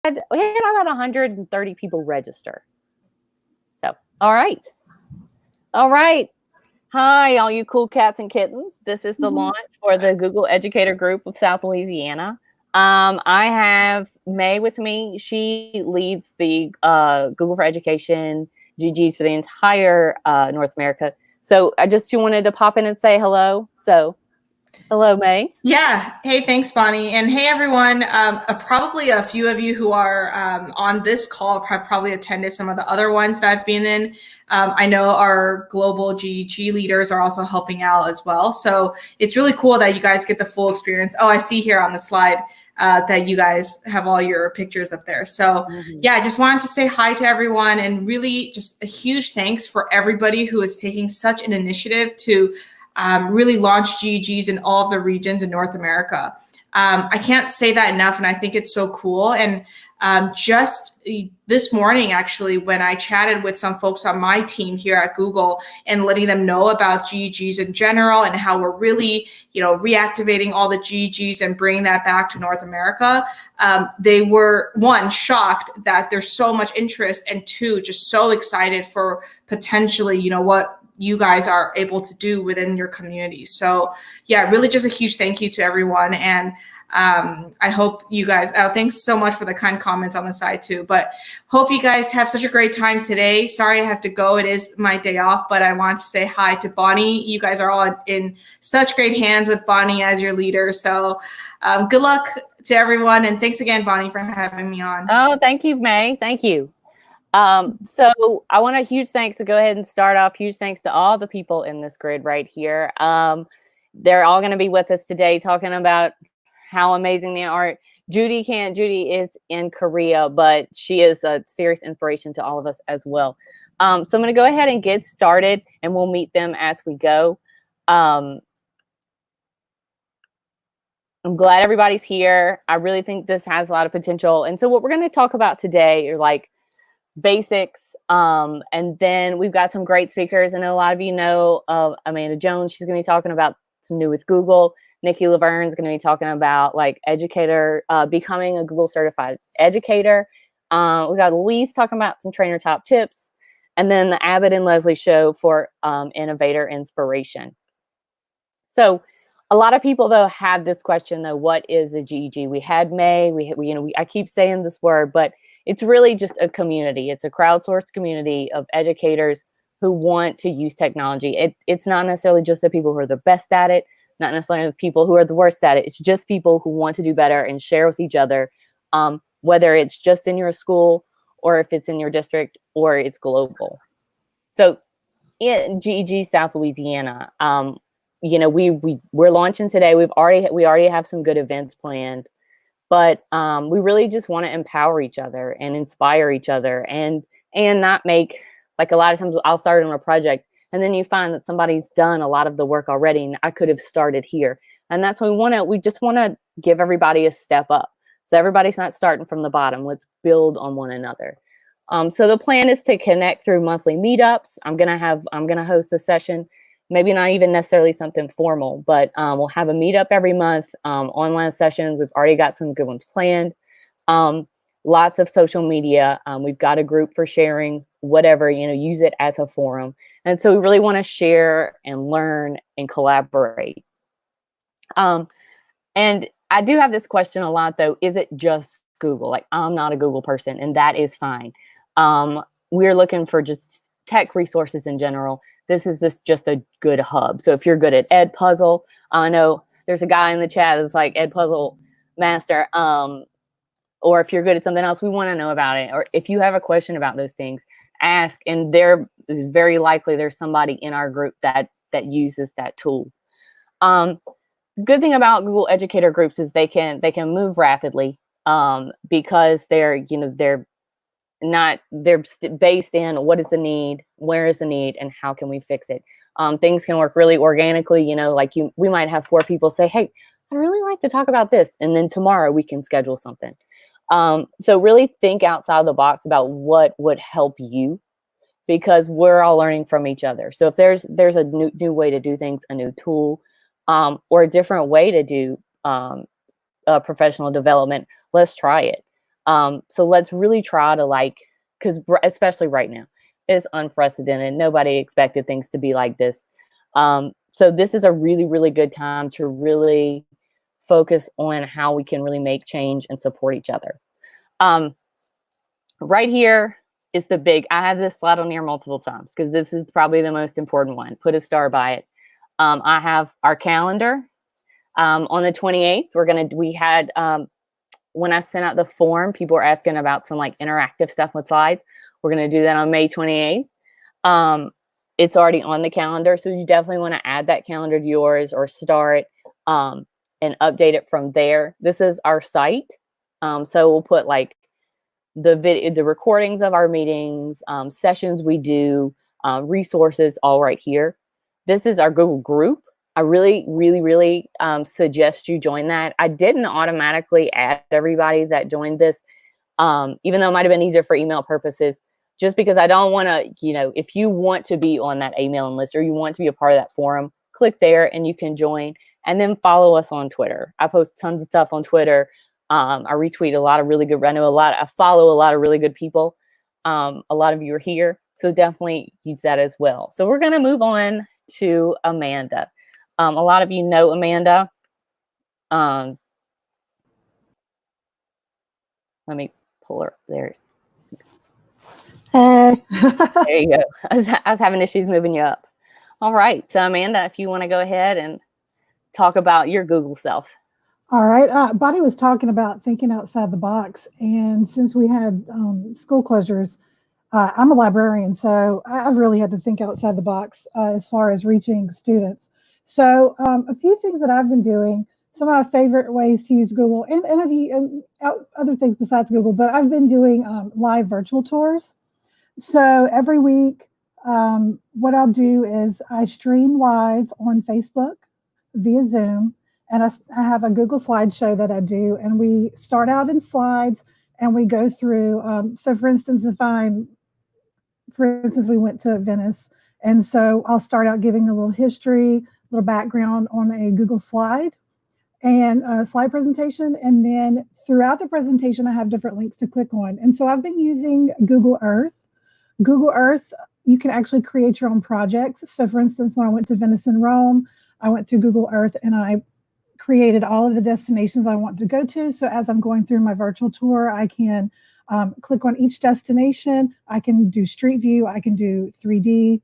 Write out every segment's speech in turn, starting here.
about 130 people register. So, all right. All right. Hi, all you cool cats and kittens. This is the launch for the Google Educator group of South Louisiana. I have May with me. She leads the Google for Education GGs for the entire North America. So I just wanted to pop in and say hello. So hello, May. Yeah. Hey, thanks, Bonnie. And hey, everyone. Probably a few of you who are on this call have probably attended some of the other ones that I've been in. I know our global GEG leaders are also helping out as well. So it's really cool that you guys get the full experience. Oh, I see here on the slide that you guys have all your pictures up there. So yeah, I just wanted to say hi to everyone and really just a huge thanks for everybody who is taking such an initiative to really launch GEGs in all of the regions in North America. I can't say that enough, and I think it's so cool. And just this morning, actually, when I chatted with some folks on my team here at Google and letting them know about GEGs in general and how we're really, reactivating all the GEGs and bringing that back to North America, they were, one, shocked that there's so much interest, and two, just so excited for potentially, what you guys are able to do within your community. So yeah, really just a huge thank you to everyone. And I hope you guys, thanks so much for the kind comments on the side too, but hope you guys have such a great time today. Sorry I have to go. It is my day off, but I want to say hi to Bonnie. You guys are all in such great hands with Bonnie as your leader. So good luck to everyone. And thanks again, Bonnie, for having me on. Oh, thank you, May. Thank you. So I want a huge thanks to go ahead and start off. Huge thanks to all the people in this grid right here. They're all going to be with us today talking about how amazing they are. Judy is in Korea, but she is a serious inspiration to all of us as well. So I'm going to go ahead and get started and we'll meet them as we go. I'm glad everybody's here. I really think this has a lot of potential. And so what we're going to talk about today are like basics, and then we've got some great speakers. I know a lot of you know of Amanda Jones. She's going to be talking about some new with Google. Nikki Laverne's going to be talking about like educator, becoming a Google certified educator. We got Elise talking about some trainer top tips, and then the Abbott and Leslie show for innovator inspiration. So a lot of people though have this question though, what is a GEG? We had May, I keep saying this word, but it's really just a community. It's a crowdsourced community of educators who want to use technology. It's not necessarily just the people who are the best at it, not necessarily the people who are the worst at it. It's just people who want to do better and share with each other, whether it's just in your school or if it's in your district or it's global. So in GEG South Louisiana, we're launching today. We already have some good events planned. But we really just want to empower each other and inspire each other and not make, like a lot of times I'll start on a project and then you find that somebody's done a lot of the work already and I could have started here. And that's what we just want to give everybody a step up. So everybody's not starting from the bottom. Let's build on one another. So the plan is to connect through monthly meetups. I'm going to host a session. Maybe not even necessarily something formal, but we'll have a meetup every month, online sessions. We've already got some good ones planned. Lots of social media. We've got a group for sharing, whatever, use it as a forum. And so we really want to share and learn and collaborate. And I do have this question a lot though, is it just Google? Like I'm not a Google person and that is fine. We're looking for just tech resources in general. This is just a good hub. So if you're good at Edpuzzle, I know there's a guy in the chat that's like Edpuzzle master. Or if you're good at something else, we want to know about it. Or if you have a question about those things, ask. And there is very likely there's somebody in our group that uses that tool. Good thing about Google Educator groups is they can move rapidly because they're based in what is the need, where is the need, and how can we fix it. Things can work really organically, we might have 4 people say, hey, I'd really like to talk about this. And then tomorrow we can schedule something. So really think outside the box about what would help you, because we're all learning from each other. So if there's a new way to do things, a new tool, or a different way to do professional development, let's try it. So let's really try to because especially right now, it's unprecedented. Nobody expected things to be like this. So this is a really, really good time to really focus on how we can really make change and support each other. Right here is I have this slide on here multiple times because this is probably the most important one. Put a star by it. I have our calendar. On the 28th, we had, when I sent out the form, people were asking about some interactive stuff with slides. We're going to do that on May 28th. It's already on the calendar, so you definitely want to add that calendar to yours or start and update it from there. This is our site. So we'll put the recordings of our meetings, sessions we do, resources all right here. This is our Google group. I really, really, really suggest you join that. I didn't automatically add everybody that joined this, even though it might have been easier for email purposes, just because I don't want to, if you want to be on that emailing list or you want to be a part of that forum, click there and you can join, and then follow us on Twitter. I post tons of stuff on Twitter. I retweet a lot of really good, I follow a lot of really good people. A lot of you are here, so definitely use that as well. So we're going to move on to Amanda. A lot of you know Amanda. Let me pull her there. Hey. There you go. I was having issues moving you up. All right. So Amanda, if you want to go ahead and talk about your Google self. All right. Bonnie was talking about thinking outside the box. And since we had school closures, I'm a librarian, so I've really had to think outside the box as far as reaching students. So a few things that I've been doing, some of my favorite ways to use Google and other things besides Google, but I've been doing live virtual tours. So every week, what I'll do is I stream live on Facebook via Zoom, and I have a Google slideshow that I do, and we start out in slides and we go through. So for instance, we went to Venice, and so I'll start out giving a little history, a little background on a Google slide and a slide presentation, and then throughout the presentation, I have different links to click on. And so I've been using Google Earth. Google Earth, you can actually create your own projects. So for instance, when I went to Venice and Rome, I went through Google Earth and I created all of the destinations I want to go to. So as I'm going through my virtual tour, I can click on each destination. I can do Street View. I can do 3D.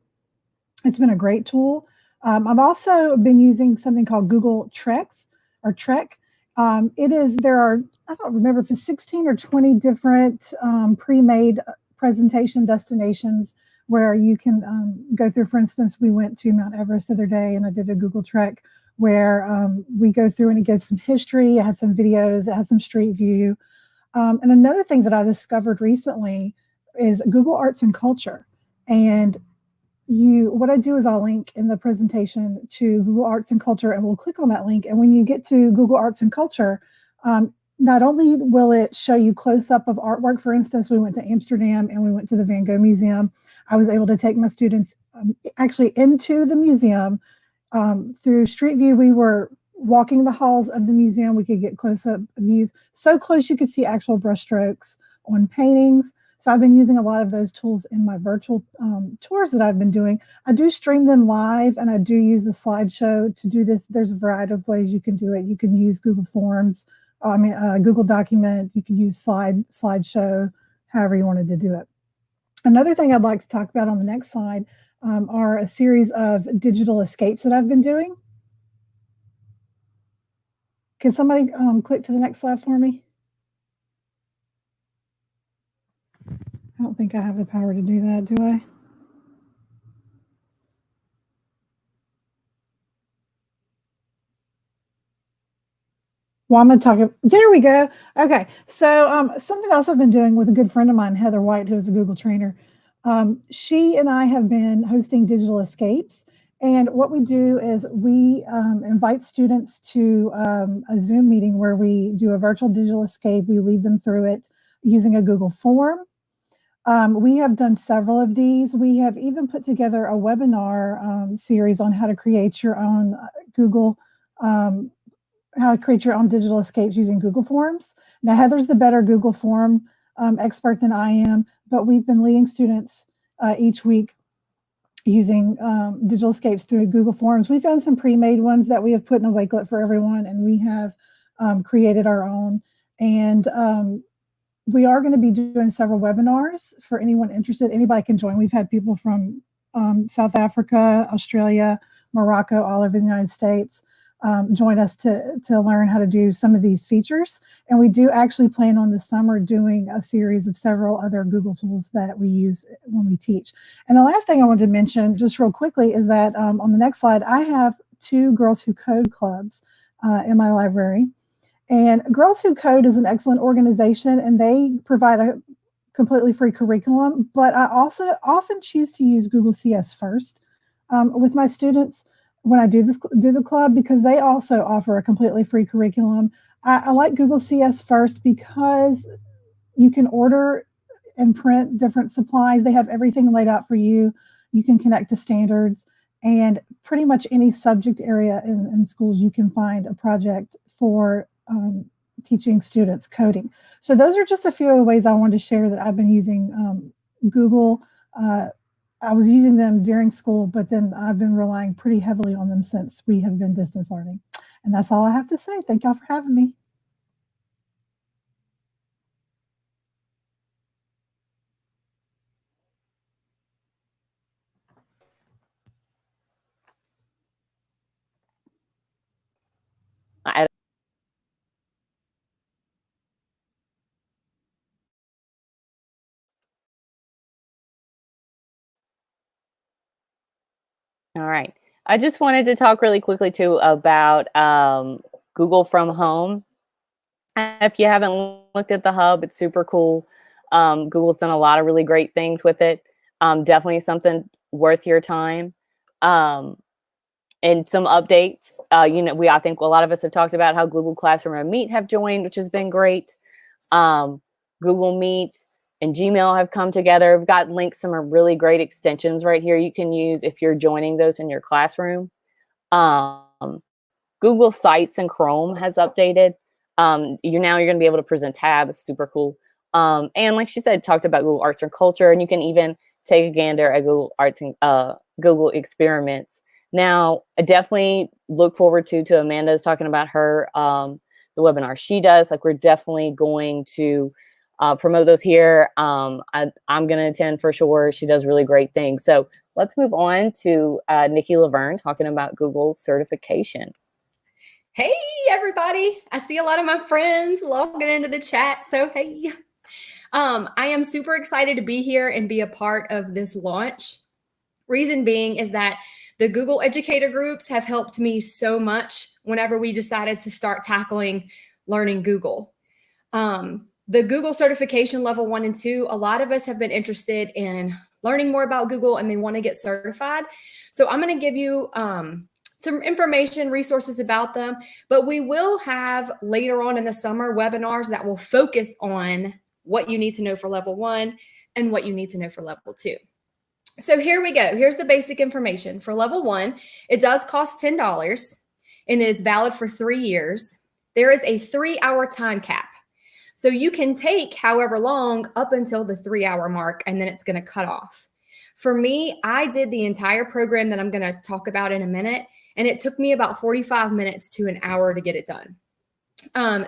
It's been a great tool. I've also been using something called Google Treks or Trek. There are, I don't remember if it's 16 or 20 different pre-made presentation destinations where you can go through. For instance, we went to Mount Everest the other day and I did a Google Trek where we go through and it gives some history, it had some videos, it had some Street View. And another thing that I discovered recently is Google Arts and Culture. And what I do is I'll link in the presentation to Google Arts and Culture, and we'll click on that link. And when you get to Google Arts and Culture, not only will it show you close up of artwork. For instance, we went to Amsterdam and we went to the Van Gogh Museum. I was able to take my students actually into the museum. Through Street View, we were walking the halls of the museum. We could get close-up views, so close you could see actual brushstrokes on paintings. So I've been using a lot of those tools in my virtual tours that I've been doing. I do stream them live, and I do use the slideshow to do this. There's a variety of ways you can do it. You can use Google Forms, Google Document. You can use slideshow, however you wanted to do it. Another thing I'd like to talk about on the next slide are a series of digital escapes that I've been doing. Can somebody click to the next slide for me? I don't think I have the power to do that, do I? Well, I'm going to talk. There we go. Okay. So something else I've been doing with a good friend of mine, Heather White, who is a Google trainer. She and I have been hosting digital escapes. And what we do is we invite students to a Zoom meeting where we do a virtual digital escape. We lead them through it using a Google form. We have done several of these. We have even put together a webinar series on how to create your own Google how to create your own digital escapes using Google Forms. Now, Heather's the better Google Form expert than I am, but we've been leading students each week using digital escapes through Google Forms. We found some pre-made ones that we have put in a Wakelet for everyone, and we have created our own. And we are going to be doing several webinars for anyone interested. Anybody can join. We've had people from South Africa, Australia, Morocco, all over the United States join us to learn how to do some of these features. And we do actually plan on this summer doing a series of several other Google tools that we use when we teach. And the last thing I wanted to mention just real quickly is that on the next slide, I have 2 Girls Who Code clubs in my library. And Girls Who Code is an excellent organization, and they provide a completely free curriculum. But I also often choose to use Google CS first with my students when I do the club, because they also offer a completely free curriculum. I like Google CS first because you can order and print different supplies. They have everything laid out for you. You can connect to standards, and pretty much any subject area in schools, you can find a project for teaching students coding. So those are just a few of the ways I wanted to share that I've been using Google. I was using them during school, but then I've been relying pretty heavily on them since we have been distance learning. And that's all I have to say. Thank y'all for having me. All right. I just wanted to talk really quickly too about Google from Home. If you haven't looked at the hub, it's super cool. Google's done a lot of really great things with it. Definitely something worth your time. And some updates. I think a lot of us have talked about how Google Classroom and Meet have joined, which has been great. Google Meet and Gmail have come together. We've got links, some really great extensions right here you can use if you're joining those in your classroom. Google Sites and Chrome has updated. You're going to be able to present tabs. Super cool. And like she said, talked about Google Arts and Culture, and you can even take a gander at Google Arts and Google Experiments. Now, I definitely look forward to Amanda's talking about her the webinar she does. Like, we're definitely going to promote those here. I'm going to attend for sure. She does really great things. So let's move on to Nikki Laverne talking about Google certification. Hey, everybody. I see a lot of my friends logging into the chat. So, hey, I am super excited to be here and be a part of this launch. Reason being is that the Google Educator groups have helped me so much whenever we decided to start tackling learning Google. The Google certification level 1 and 2, a lot of us have been interested in learning more about Google and they want to get certified. So I'm going to give you some information, resources about them, but we will have later on in the summer webinars that will focus on what you need to know for level 1 and what you need to know for level 2. So here we go. Here's the basic information. For level 1, it does cost $10 and it is valid for 3 years. There is a 3-hour time cap. So you can take however long up until the 3-hour mark, and then it's going to cut off. For me, I did the entire program that I'm going to talk about in a minute, and it took me about 45 minutes to an hour to get it done.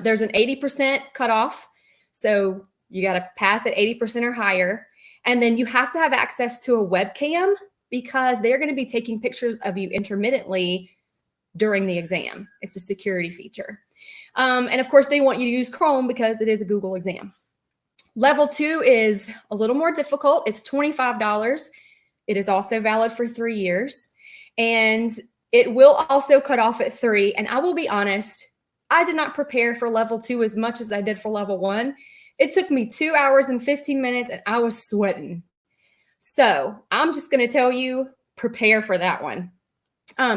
There's an 80% cutoff. So you got to pass at 80% or higher. And then you have to have access to a webcam because they're going to be taking pictures of you intermittently during the exam. It's a security feature. And of course, they want you to use Chrome because it is a Google exam. Level 2 is a little more difficult. It's $25. It is also valid for 3 years. And it will also cut off at 3. And I will be honest, I did not prepare for level 2 as much as I did for level 1. It took me 2 hours and 15 minutes and I was sweating. So I'm just going to tell you, prepare for that one.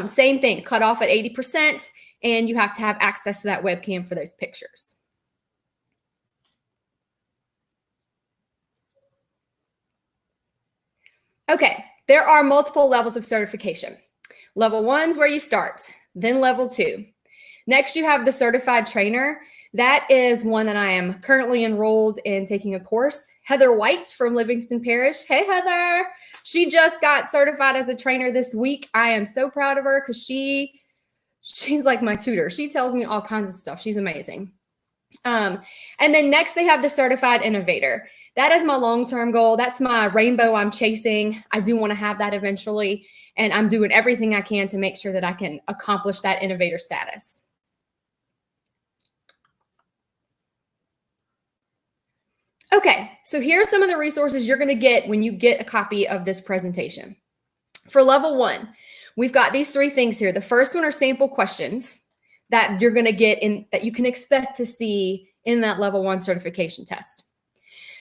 Same thing, cut off at 80%, and you have to have access to that webcam for those pictures. Okay, there are multiple levels of certification. Level 1 is where you start, then level 2. Next, you have the certified trainer. That is one that I am currently enrolled in taking a course. Heather White from Livingston Parish. Hey, Heather. She just got certified as a trainer this week. I am so proud of her because she's like my tutor. She tells me all kinds of stuff. She's amazing. And then next they have the certified innovator. That is my long-term goal. That's my rainbow I'm chasing. I do want to have that eventually. And I'm doing everything I can to make sure that I can accomplish that innovator status. Okay, so here's some of the resources you're going to get when you get a copy of this presentation. For level 1, we've got these 3 things here. The first one are sample questions that you're going to get in, that you can expect to see in that level 1 certification test.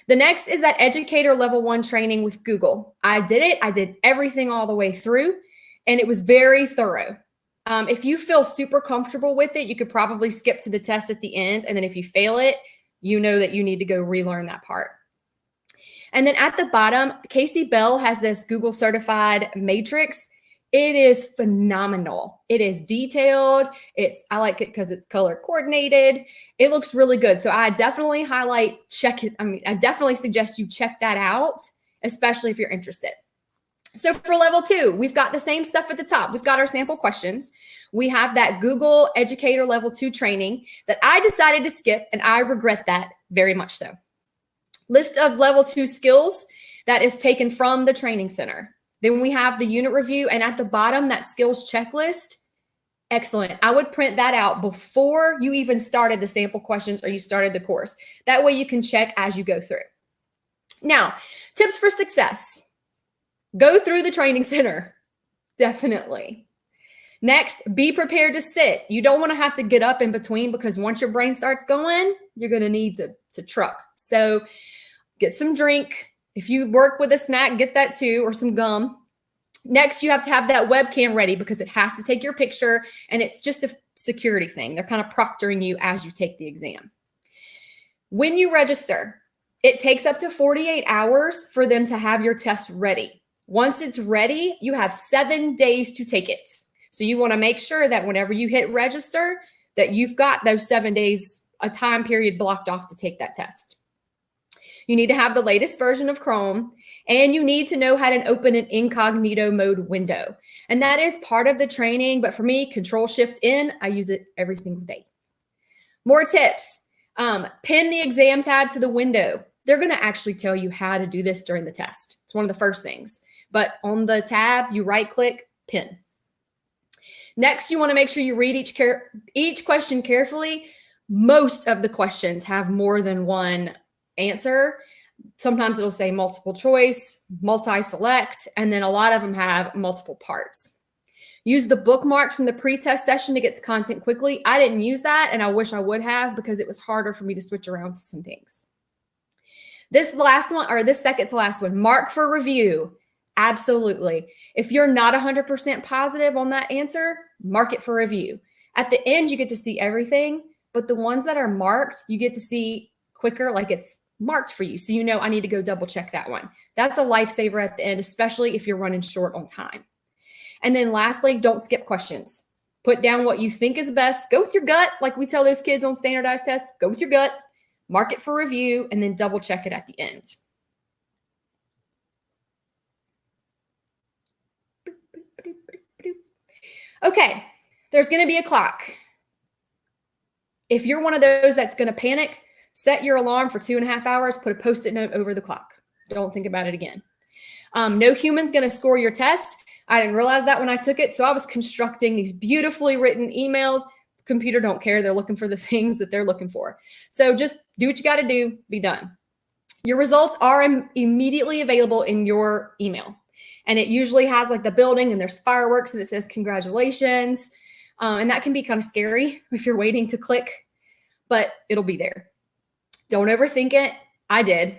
The next is that Educator level 1 training with Google. I did it. I did everything all the way through, and it was very thorough. If you feel super comfortable with it, you could probably skip to the test at the end, and then if you fail it, you know that you need to go relearn that part. And then at the bottom, Casey Bell has this Google certified matrix. It is phenomenal. It is detailed. I like it because it's color coordinated. It looks really good. So I definitely I definitely suggest you check that out, especially if you're interested. So for level 2, we've got the same stuff at the top. We've got our sample questions. We have that Google Educator level 2 training that I decided to skip, and I regret that very much so. List of level 2 skills that is taken from the training center. Then we have the unit review, and at the bottom, that skills checklist. Excellent. I would print that out before you even started the sample questions or you started the course. That way you can check as you go through. Now, tips for success. Go through the training center. Definitely. Next, be prepared to sit. You don't want to have to get up in between because once your brain starts going, you're going to need to truck. So get some drink. If you work with a snack, get that too, or some gum. Next, you have to have that webcam ready because it has to take your picture, and it's just a security thing. They're kind of proctoring you as you take the exam. When you register, it takes up to 48 hours for them to have your test ready. Once it's ready, you have 7 days to take it. So you want to make sure that whenever you hit register, that you've got those 7 days, a time period blocked off to take that test. You need to have the latest version of Chrome, and you need to know how to open an incognito mode window. And that is part of the training, but for me, Control-Shift-N, I use it every single day. More tips. Pin the exam tab to the window. They're going to actually tell you how to do this during the test. It's one of the first things. But on the tab, you right-click, pin. Next, you want to make sure you read each question carefully. Most of the questions have more than one answer. Sometimes it'll say multiple choice, multi-select, and then a lot of them have multiple parts. Use the bookmarks from the pre-test session to get to content quickly. I didn't use that, and I wish I would have because it was harder for me to switch around to some things. This last one, or this second to last one, mark for review. Absolutely. If you're not 100% positive on that answer, mark it for review. At the end, you get to see everything, but the ones that are marked, you get to see quicker, like it's marked for you. So you know I need to go double check that one. That's a lifesaver at the end, especially if you're running short on time. And then lastly, don't skip questions. Put down what you think is best. Go with your gut, like we tell those kids on standardized tests. Go with your gut, mark it for review, and then double check it at the end. Okay, there's going to be a clock. If you're one of those that's going to panic, set your alarm for 2.5 hours, put a Post-it note over the clock. Don't think about it again. No human's going to score your test. I didn't realize that when I took it, so I was constructing these beautifully written emails. The computer don't care. They're looking for the things that they're looking for. So just do what you got to do. Be done. Your results are immediately available in your email. And it usually has like the building and there's fireworks and it says congratulations. And that can be kind of scary if you're waiting to click, but it'll be there. Don't overthink it. I did.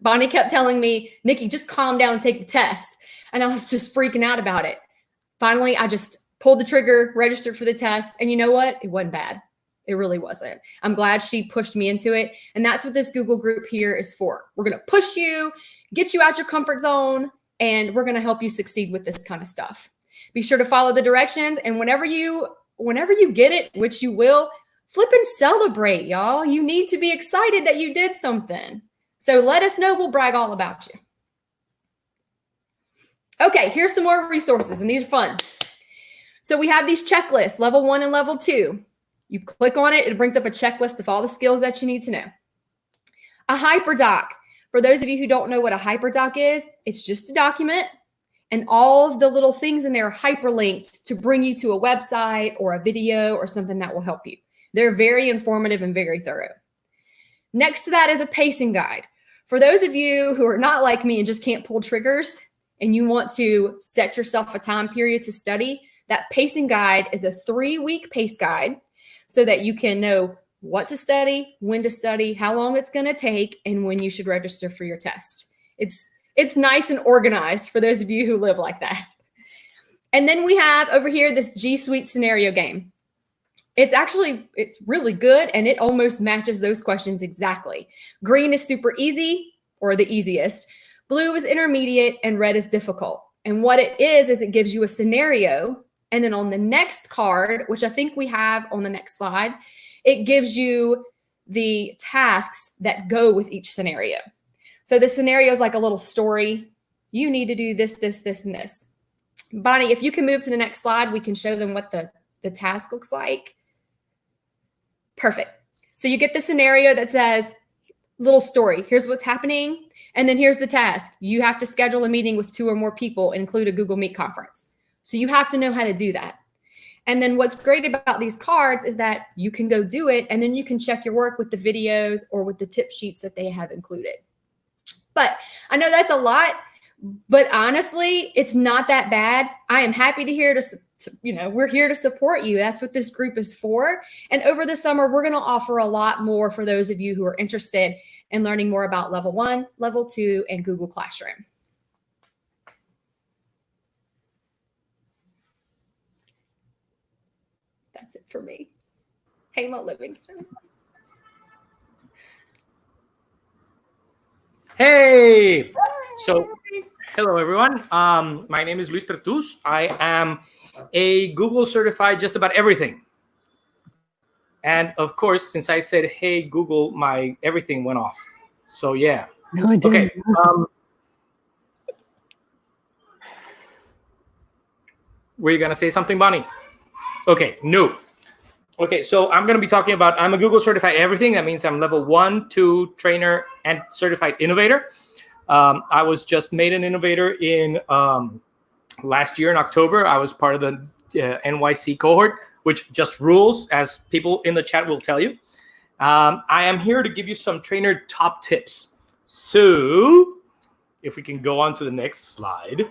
Bonnie kept telling me, Nikki, just calm down and take the test. And I was just freaking out about it. Finally, I just pulled the trigger, registered for the test. And you know what? It wasn't bad. It really wasn't. I'm glad she pushed me into it. And that's what this Google group here is for. We're going to push you, get you out your comfort zone, and we're going to help you succeed with this kind of stuff. Be sure to follow the directions. And whenever you whenever you get it, which you will, flip and celebrate, y'all. You need to be excited that you did something. So let us know. We'll brag all about you. Okay, here's some more resources, and these are fun. So we have these checklists, level 1 and level 2. You click on it, it brings up a checklist of all the skills that you need to know. A hyperdoc. For those of you who don't know what a hyperdoc is, it's just a document, and all of the little things in there are hyperlinked to bring you to a website or a video or something that will help you. They're very informative and very thorough. Next to that is a pacing guide. For those of you who are not like me and just can't pull triggers and you want to set yourself a time period to study, that pacing guide is a 3-week pace guide so that you can know what to study, when to study, how long it's going to take, and when you should register for your test. It's nice and organized for those of you who live like that. And then we have over here this G Suite scenario game. It's really good, and it almost matches those questions exactly. Green is super easy, or the easiest. Blue is intermediate, and red is difficult. And what it is it gives you a scenario, and then on the next card, which I think we have on the next slide, it gives you the tasks that go with each scenario. So the scenario is like a little story. You need to do this, this, this, and this. Bonnie, if you can move to the next slide, we can show them what the task looks like. Perfect. So you get the scenario that says, little story, here's what's happening, and then here's the task. You have to schedule a meeting with 2 or more people and include a Google Meet conference. So you have to know how to do that. And then what's great about these cards is that you can go do it, and then you can check your work with the videos or with the tip sheets that they have included. But I know that's a lot, but honestly, it's not that bad. I am happy to hear we're here to support you. That's what this group is for. And over the summer, we're going to offer a lot more for those of you who are interested in learning more about level 1, level 2, and Google Classroom. That's it for me. Hema Livingston. Hey! So, hello everyone. My name is Luis Pertus. I am a Google certified just about everything. And of course, since I said, hey, Google, my everything went off. So yeah. No, I didn't. Okay. Were you going to say something, Bonnie? Okay, no. Okay, so I'm going to be talking about, I'm a Google certified everything. That means I'm level 1, 2 trainer and certified innovator. I was just made an innovator in last year in October. I was part of the NYC cohort, which just rules, as people in the chat will tell you. I am here to give you some trainer top tips. So if we can go on to the next slide.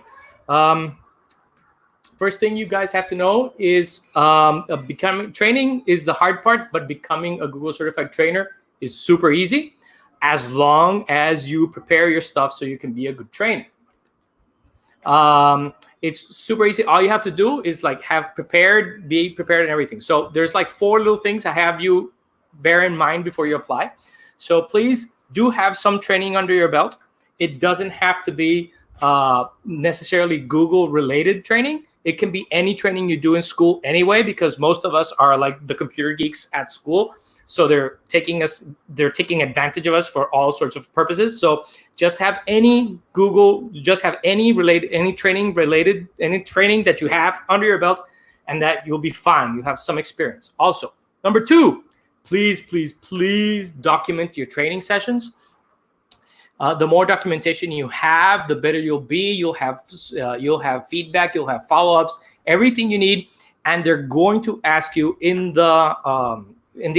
First thing you guys have to know is training is the hard part, but becoming a Google certified trainer is super easy as long as you prepare your stuff so you can be a good trainer. It's super easy. All you have to do is be prepared and everything. So there's like 4 little things I have you bear in mind before you apply. So please do have some training under your belt. It doesn't have to be necessarily Google related training. It can be any training you do in school anyway, because most of us are like the computer geeks at school. So they're taking advantage of us for all sorts of purposes. So just have any training that you have under your belt, and that you'll be fine. You have some experience. Also, number 2, please document your training sessions. The more documentation you have, the better you'll be. You'll have feedback. You'll have follow-ups. Everything you need, and they're going to ask you in the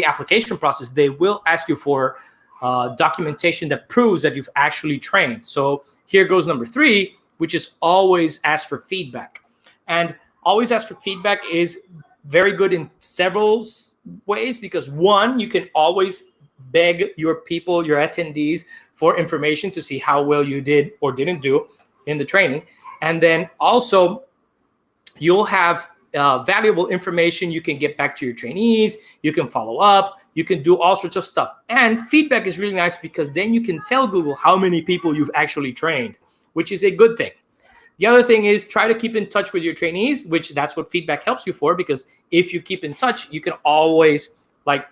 application process. They will ask you for documentation that proves that you've actually trained. So here goes number 3, which is always ask for feedback. And always ask for feedback is very good in several ways, because 1, you can always beg your people, your attendees, for information to see how well you did or didn't do in the training. And then also you'll have valuable information you can get back to your trainees. You can follow up. You can do all sorts of stuff. And feedback is really nice, because then you can tell Google how many people you've actually trained, which is a good thing. The other thing is try to keep in touch with your trainees, which that's what feedback helps you for, because if you keep in touch, you can always like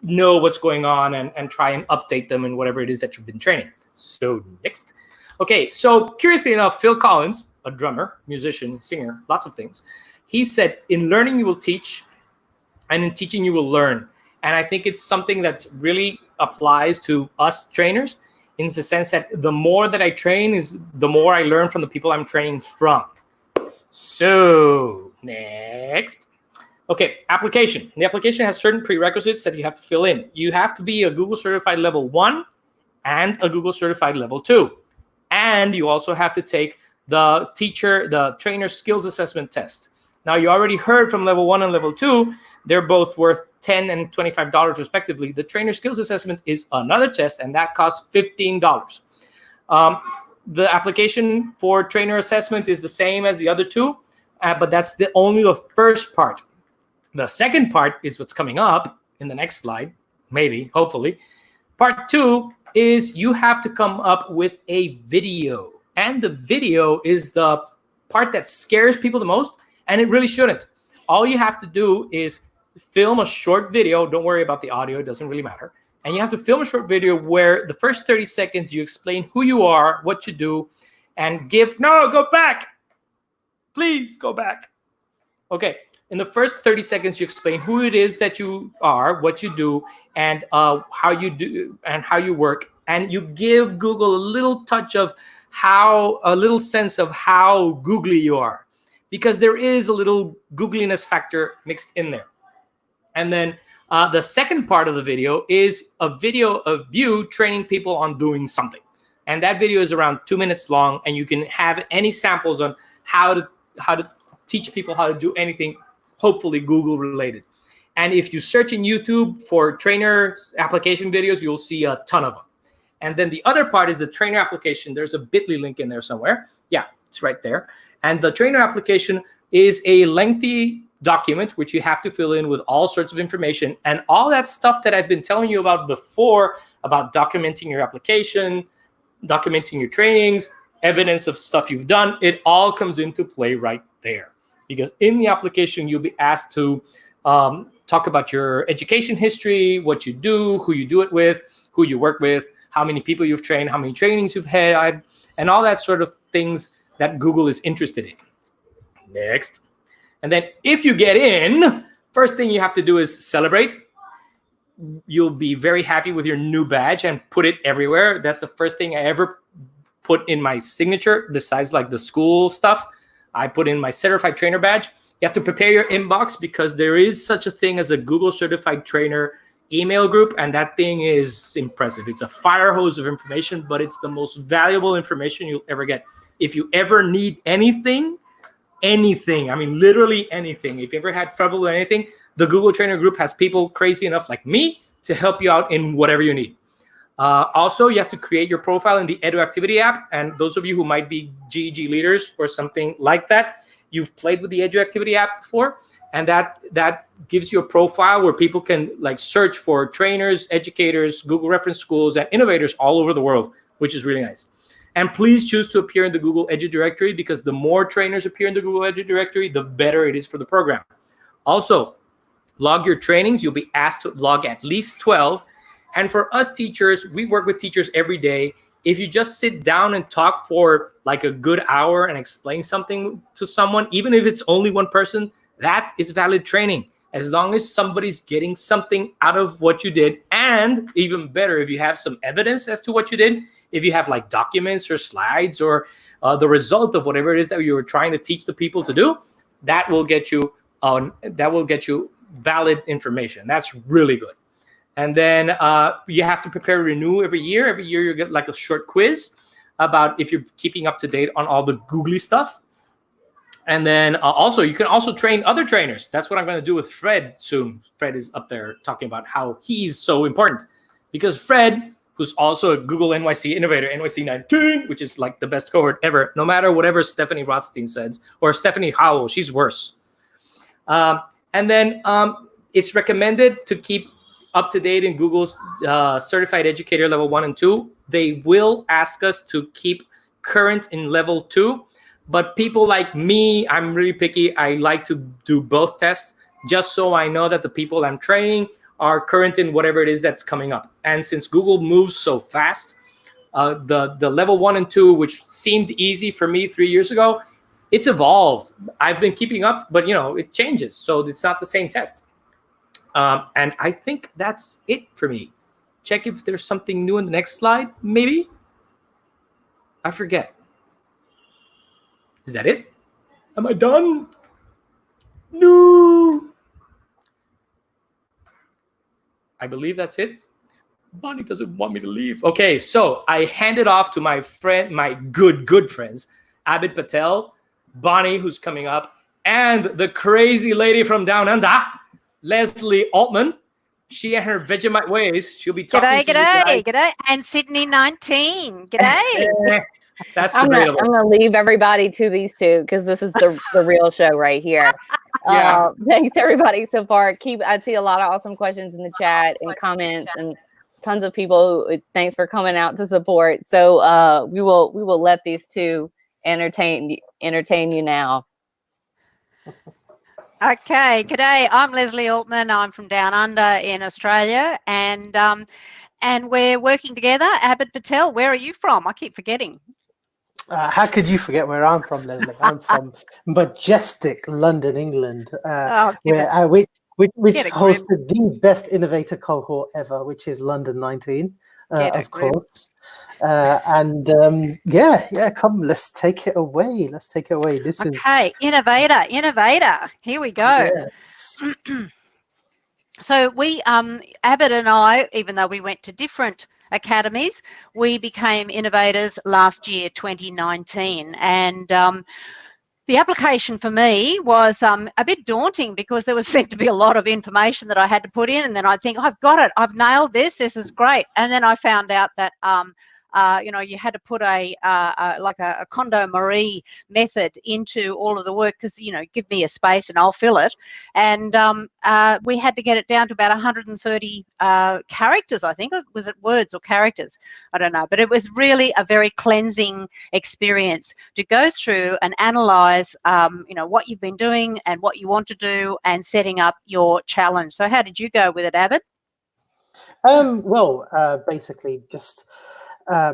know what's going on and try and update them in whatever it is that you've been training. So next. Okay, so curiously enough, Phil Collins, a drummer, musician, singer, lots of things, he said, in learning you will teach, and in teaching you will learn. And I think it's something that really applies to us trainers, in the sense that the more that I train is the more I learn from the people I'm training from. So next. Okay, application. The application has certain prerequisites that you have to fill in. You have to be a Google certified level 1 and a Google certified level 2. And you also have to take the trainer skills assessment test. Now, you already heard from level 1 and level 2, they're both worth $10 and $25 respectively. The trainer skills assessment is another test, and that costs $15. The application for trainer assessment is the same as the other two, but that's only the first part. The second part is what's coming up in the next slide, maybe, hopefully. Part 2 is you have to come up with a video. And the video is the part that scares people the most, and it really shouldn't. All you have to do is film a short video. Don't worry about the audio. It doesn't really matter. And you have to film a short video where the first 30 seconds you explain who you are, what you do, and go back. Please go back. Okay. In the first 30 seconds, you explain who it is that you are, what you do, and how you do and how you work. And you give Google a little touch of a little sense of how googly you are, because there is a little googliness factor mixed in there. And then the second part of the video is a video of you training people on doing something. And that video is around 2 minutes long, and you can have any samples on how to teach people how to do anything, hopefully Google related. And if you search in YouTube for trainer application videos, you'll see a ton of them. And then the other part is the trainer application. There's a bit.ly link in there somewhere. Yeah, it's right there. And the trainer application is a lengthy document which you have to fill in with all sorts of information, and all that stuff that I've been telling you about before, about documenting your application, documenting your trainings, evidence of stuff you've done, it all comes into play right there. Because in the application, you'll be asked to talk about your education history, what you do, who you do it with, who you work with, how many people you've trained, how many trainings you've had, and all that sort of things that Google is interested in. Next. And then if you get in, first thing you have to do is celebrate. You'll be very happy with your new badge and put it everywhere. That's the first thing I ever put in my signature, besides like the school stuff. I put in my certified trainer badge. You have to prepare your inbox, because there is such a thing as a Google certified trainer email group, and that thing is impressive. It's a fire hose of information, but it's the most valuable information you'll ever get. If you ever need anything, I mean, literally anything. If you ever had trouble with anything, the Google Trainer Group has people crazy enough like me to help you out in whatever you need. Also, you have to create your profile in the Edu Activity app. And those of you who might be GEG leaders or something like that, you've played with the Edu Activity app before. And that gives you a profile where people can like search for trainers, educators, Google reference schools, and innovators all over the world, which is really nice. And please choose to appear in the Google Edu directory, because the more trainers appear in the Google Edu directory, the better it is for the program. Also, log your trainings. You'll be asked to log at least 12. And for us teachers, we work with teachers every day. If you just sit down and talk for like a good hour and explain something to someone, even if it's only one person, that is valid training. As long as somebody's getting something out of what you did, and even better, if you have some evidence as to what you did, if you have like documents or slides or the result of whatever it is that you were trying to teach the people to do, that will get you valid information. That's really good. And then you have to prepare renew every year. Every year you get like a short quiz about if you're keeping up to date on all the googly stuff. And then also, you can also train other trainers. That's what I'm going to do with Fred soon. Fred is up there talking about how he's so important. Because Fred, who's also a Google NYC Innovator, NYC 19, which is like the best cohort ever, no matter whatever Stephanie Rothstein says, or Stephanie Howell, she's worse. And then it's recommended to keep up to date in Google's Certified Educator Level 1 and 2. They will ask us to keep current in Level 2. But people like me, I'm really picky. I like to do both tests just so I know that the people I'm training are current in whatever it is that's coming up. And since Google moves so fast, the level 1 and 2, which seemed easy for me 3 years ago, it's evolved. I've been keeping up, but it changes. So it's not the same test. And I think that's it for me. Check if there's something new in the next slide, maybe. I forget. Is that it? Am I done? No. I believe that's it. Bonnie doesn't want me to leave. Okay, so I handed off to my friend, my good friends, Abid Patel, Bonnie, who's coming up, and the crazy lady from down under, Leslie Altman. She and her Vegemite ways. She'll be talking to you guys. G'day. And Sydney 19. G'day. That's I'm debatable. gonna leave everybody to these two because this is the real show right here. Yeah. Thanks everybody so far. I see a lot of awesome questions in the chat and comments and tons of people. Thanks for coming out to support. So we will let these two entertain you now. Okay. G'day. I'm Leslie Altman. I'm from Down Under in Australia, and we're working together. Abid Patel, where are you from? I keep forgetting. How could you forget where I'm from, Leslie? I'm from majestic London, England, which hosted the best innovator cohort ever, which is London 19, of course. Come, let's take it away. This is Innovator. Here we go. Yes. So we, Abid and I, even though we went to different academies, we became innovators last year, 2019, and the application for me was a bit daunting because there seemed to be a lot of information that I had to put in, and then I'd think, I've got it, I've nailed this is great, and then I found out that you had to put a Kondo Marie method into all of the work because, give me a space and I'll fill it. And we had to get it down to about 130 characters, I think. Was it words or characters? I don't know. But it was really a very cleansing experience to go through and analyze, what you've been doing and what you want to do and setting up your challenge. So how did you go with it, Abid? Basically just...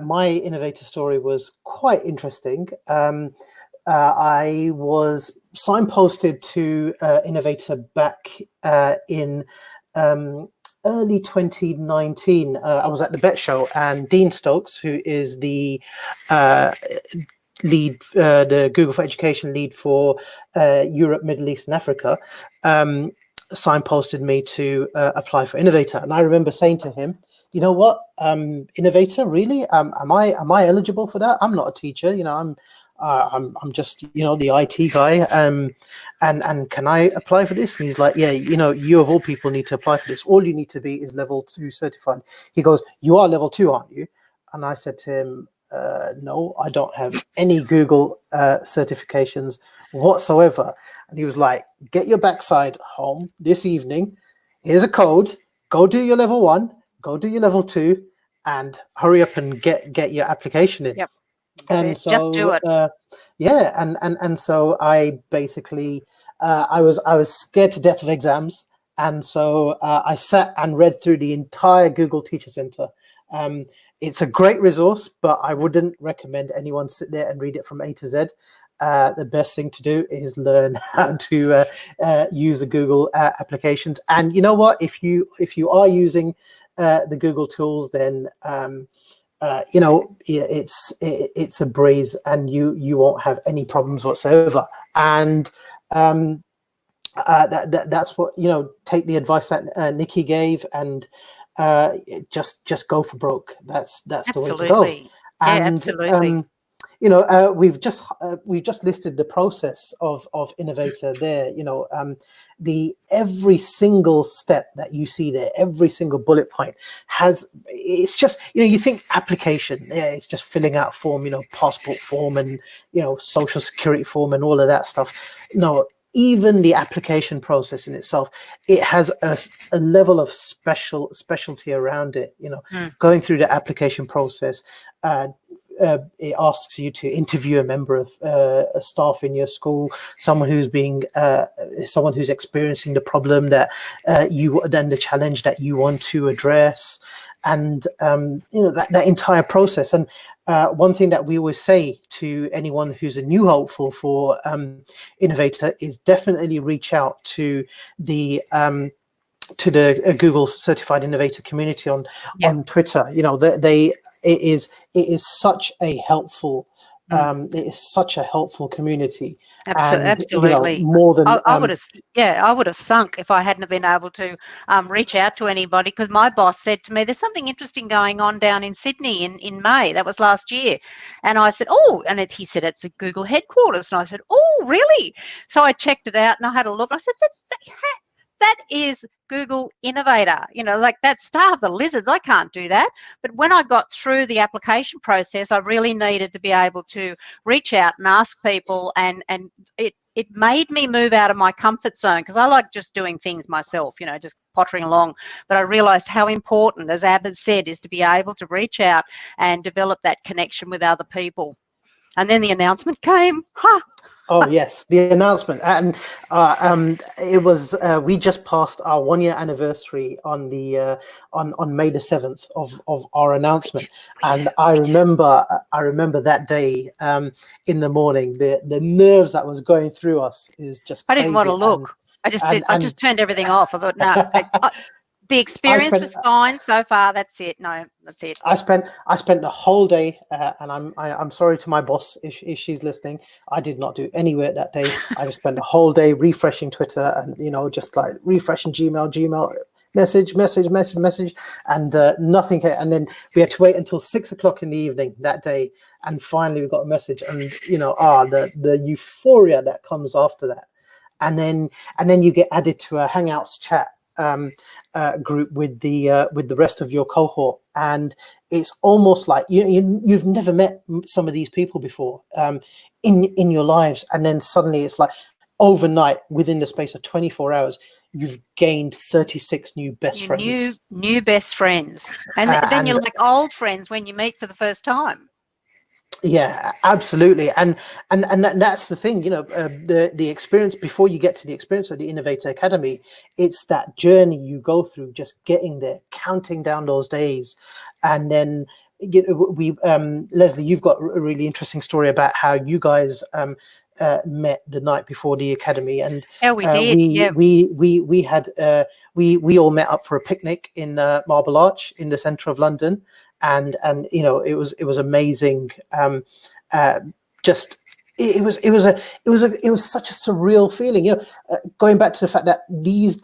my innovator story was quite interesting. I was signposted to Innovator back in early 2019. I was at the BET show, and Dean Stokes, who is the lead, the Google for Education lead for Europe, Middle East, and Africa, signposted me to apply for Innovator. And I remember saying to him, you know what, Innovator, really? Am I eligible for that? I'm not a teacher, I'm just, the IT guy. And can I apply for this? And he's like, yeah, you of all people need to apply for this. All you need to be is level 2 certified. He goes, you are level 2, aren't you? And I said to him, no, I don't have any Google certifications whatsoever. And he was like, get your backside home this evening. Here's a code. Go do your level 1. Go do your level 2 and hurry up and get your application in. Yep. And so just do it. And so I basically I was scared to death of exams, and so I sat and read through the entire Google Teacher Center. It's a great resource, but I wouldn't recommend anyone sit there and read it from A to Z. The best thing to do is learn how to use the Google applications. And you know what? If you are using the Google tools, then it's a breeze, and you won't have any problems whatsoever. And that's what, take the advice that Nikki gave, and just go for broke. That's Absolutely. the way to go. And, absolutely. We've just listed the process of Innovator there. The every single step that you see there, every single bullet point it's just, you think application, it's just filling out a form, passport form and, social security form and all of that stuff. No, even the application process in itself, it has a level of specialty around it, going through the application process, it asks you to interview a member of a staff in your school, someone who's experiencing the problem that then the challenge that you want to address, and that entire process. And one thing that we always say to anyone who's a new hopeful for Innovator is definitely reach out to the Google Certified Innovator community on Twitter. It is such a helpful community. Absolutely. More than I would have sunk if I hadn't been able to reach out to anybody, because my boss said to me, there's something interesting going on down in Sydney in May. That was last year. And I said, oh, and he said, it's at Google headquarters. And I said, oh, really? So I checked it out and I had a look. I said, that is Google Innovator, like that Starve the Lizards. I can't do that. But when I got through the application process, I really needed to be able to reach out and ask people, and it made me move out of my comfort zone, because I like just doing things myself, just pottering along. But I realized how important, as Abed said, is to be able to reach out and develop that connection with other people. And then the announcement came. Oh yes, the announcement, and it was we just passed our 1-year anniversary on the on May the 7th of our announcement, and I remember that day in the morning, the nerves that was going through us is just crazy. I didn't want to look. I just turned everything off. I thought, no. The experience was fine so far. That's it. No, that's it. I spent the whole day, and I'm sorry to my boss if she's listening. I did not do any work that day. I just spent the whole day refreshing Twitter and just like refreshing Gmail, message, and nothing came. And then we had to wait until 6 o'clock in the evening that day, and finally we got a message. And the euphoria that comes after that, and then you get added to a Hangouts chat group with the rest of your cohort, and it's almost like you've never met some of these people before in your lives, and then suddenly it's like overnight, within the space of 24 hours, you've gained 36 new best friends. New best friends, and then you're like old friends when you meet for the first time. Yeah, absolutely, and that's the thing. The experience before you get to the experience of the Innovator Academy, it's that journey you go through, just getting there, counting down those days, and then we Leslie, you've got a really interesting story about how you guys met the night before the academy, and we did. We had we all met up for a picnic in Marble Arch in the centre of London. And it was amazing. It was such a surreal feeling. Going back to the fact that these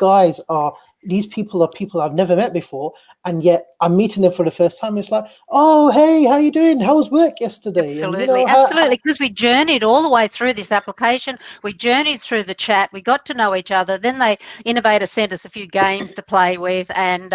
people are people I've never met before, and yet I'm meeting them for the first time. It's like, oh, hey, how you doing? How was work yesterday? Absolutely, absolutely. Because we journeyed all the way through this application. We journeyed through the chat. We got to know each other. Then Innovator sent us a few games to play with, and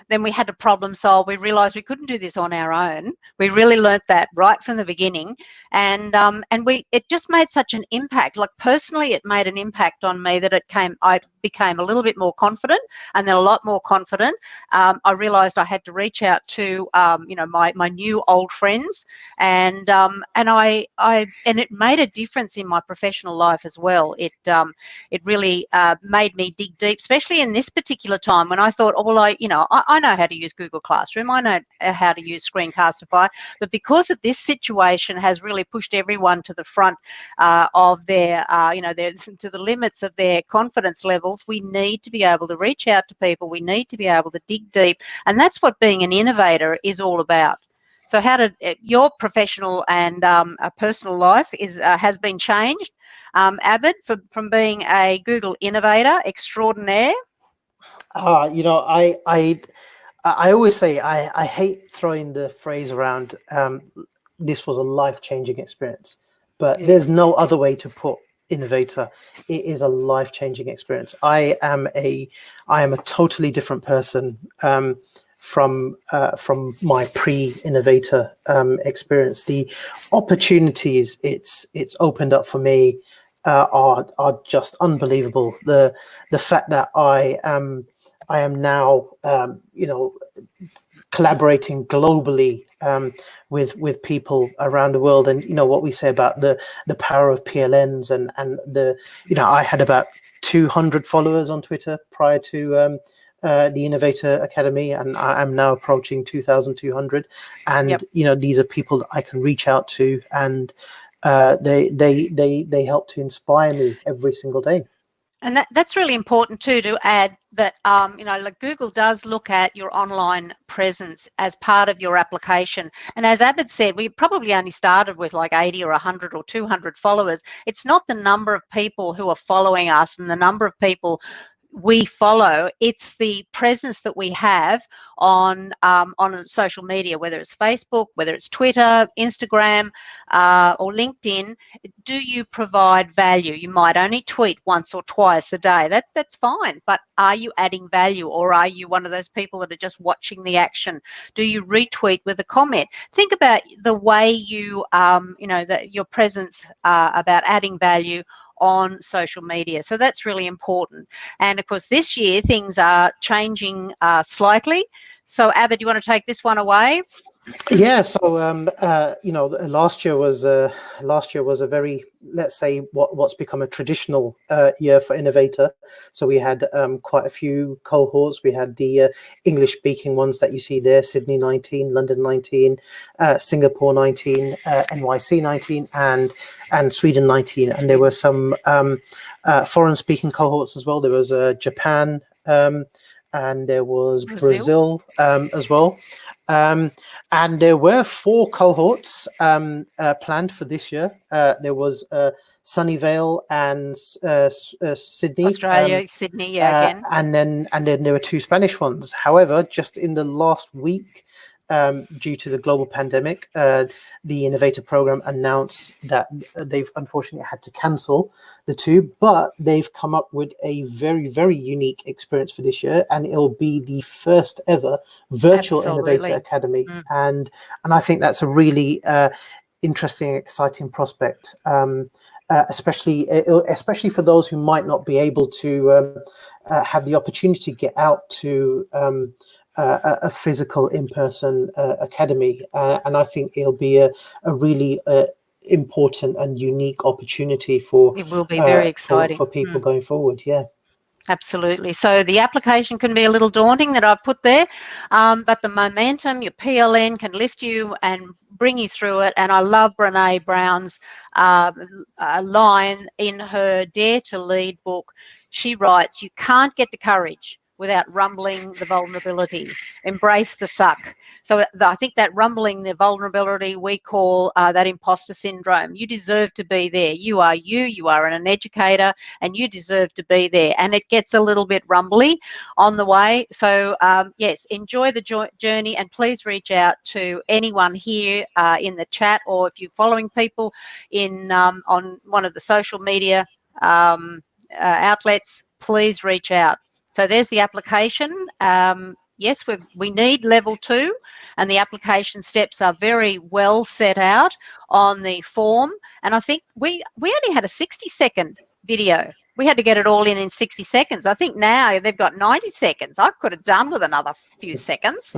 then we had to problem solve. We realised we couldn't do this on our own. We really learnt that right from the beginning, and it just made such an impact. Like personally, it made an impact on me that I became a little bit more confident, and then a lot more confident. I realised I had to reach out to my new old friends, and it made a difference in my professional life as well. It really made me dig deep, especially in this particular time when I thought, oh well, I know how to use Google Classroom, I know how to use Screencastify, but because of this situation has really pushed everyone to the front of their to the limits of their confidence levels. We need to be able to reach out to people. We need to be able to dig deep, and that's what being an innovator is all about. So, how did your professional and personal life has been changed, Abed, from being a Google innovator extraordinaire? I always say I hate throwing the phrase around. This was a life-changing experience, but there's no other way to put Innovator. It is a life-changing experience. I am a totally different person from my pre-Innovator experience. The opportunities it's opened up for me are just unbelievable. The fact that I am now collaborating globally with people around the world. And what we say about the power of PLNs and the I had about 200 followers on Twitter prior to the Innovator Academy, and I am now approaching 2,200. And these are people that I can reach out to, and they help to inspire me every single day. And that's really important too, to add that, like Google does look at your online presence as part of your application. And as Abid said, we probably only started with like 80 or 100 or 200 followers. It's not the number of people who are following us and the number of people we follow, it's the presence that we have on social media, whether it's Facebook, whether it's Twitter, Instagram, or LinkedIn. Do you provide value? You might only tweet once or twice a day. That's fine, but are you adding value, or are you one of those people that are just watching the action? Do you retweet with a comment? Think about the way you, your presence about adding value on social media. So that's really important. And of course, this year things are changing slightly. So Abid, do you want to take this one away? Yeah. So last year was a very, let's say, what's become a traditional year for Innovator. So we had quite a few cohorts. We had the English speaking ones that you see there: Sydney 19, London 19, Singapore 19, NYC 19, and Sweden 19. And there were some foreign speaking cohorts as well. There was Japan, and there was Brazil as well. And there were 4 cohorts planned for this year. There was Sunnyvale and Sydney, Australia, Sydney, again. and then there were 2 Spanish ones. However, just in the last week, due to the global pandemic, the Innovator program announced that they've unfortunately had to cancel the 2, but they've come up with a very, very unique experience for this year, and it'll be the first ever virtual Innovator Academy. And I think that's a really interesting, exciting prospect, especially for those who might not be able to have the opportunity to get out to a physical in-person academy, and I think it'll be a really important and unique opportunity for it will be very exciting for people going forward. Yeah, absolutely. So the application can be a little daunting that I've put there, but the momentum, your PLN, can lift you and bring you through it. And I love Brene Brown's line in her Dare to Lead book. She writes, "You can't get to courage without rumbling the vulnerability. Embrace the suck." So I think that rumbling the vulnerability, we call that imposter syndrome. You deserve to be there. You are an educator, and you deserve to be there. And it gets a little bit rumbly on the way. So yes, enjoy the journey, and please reach out to anyone here in the chat, or if you're following people in on one of the social media outlets, please reach out. So there's the application. Yes, we need level 2, and the application steps are very well set out on the form. And I think we only had a 60-second video. We had to get it all in 60 seconds. I think now they've got 90 seconds. I could have done with another few seconds.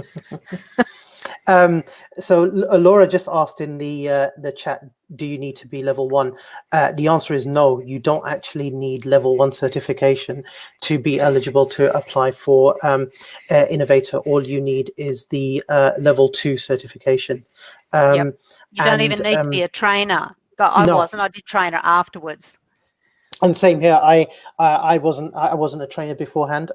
So Laura just asked in the chat, do you need to be level 1? The answer is no, you don't actually need level 1 certification to be eligible to apply for Innovator. All you need is the level 2 certification. You don't even need to be a trainer. I did trainer afterwards. And same here. I wasn't a trainer beforehand.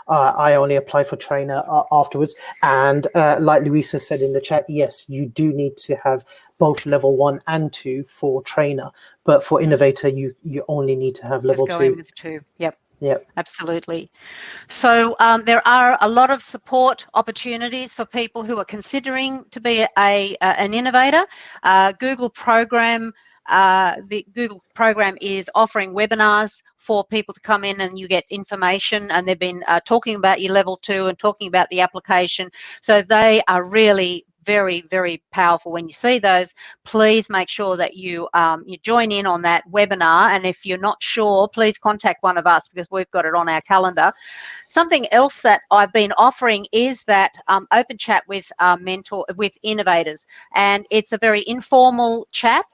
I only applied for trainer afterwards. And like Louisa said in the chat, yes, you do need to have both level 1 and 2 for trainer. But for Innovator, you only need to have level 2. Just go in with 2. Yep. Yep. Absolutely. So there are a lot of support opportunities for people who are considering to be an innovator. Google program. The Google program is offering webinars for people to come in, and you get information, and they've been talking about your level 2 and talking about the application. So they are really very, very powerful when you see those. Please make sure that you join in on that webinar. And if you're not sure, please contact one of us because we've got it on our calendar. Something else that I've been offering is that open chat with with innovators, and it's a very informal chat.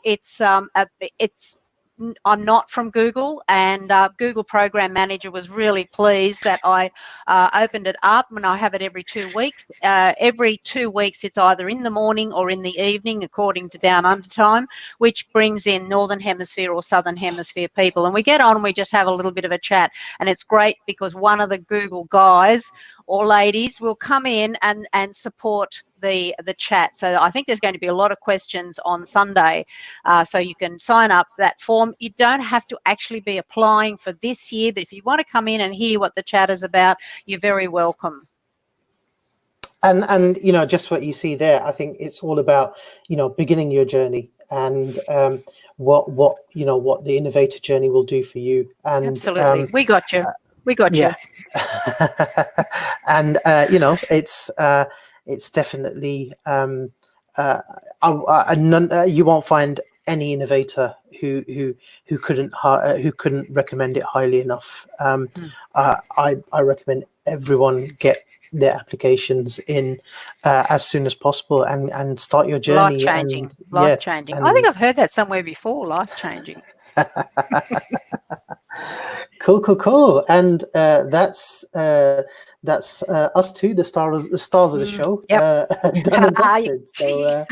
I'm not from Google, and Google Program Manager was really pleased that I opened it up, and I have it every 2 weeks. Every 2 weeks, it's either in the morning or in the evening, according to Down Under time, which brings in Northern Hemisphere or Southern Hemisphere people. And we get on, we just have a little bit of a chat, and it's great because one of the Google guys or ladies will come in and support the chat. So I think there's going to be a lot of questions on Sunday. So you can sign up that form. You don't have to actually be applying for this year, but if you want to come in and hear what the chat is about, you're very welcome. And just what you see there, I think it's all about beginning your journey and what the innovator journey will do for you. And absolutely, we got you. We got you. And it's definitely you won't find any innovator who couldn't recommend it highly enough. I recommend everyone get their applications in as soon as possible and start your journey. Life changing. I think I've heard that somewhere before. Life changing. Cool. And that's us two, the stars of the show. Yep. Done and dusted. So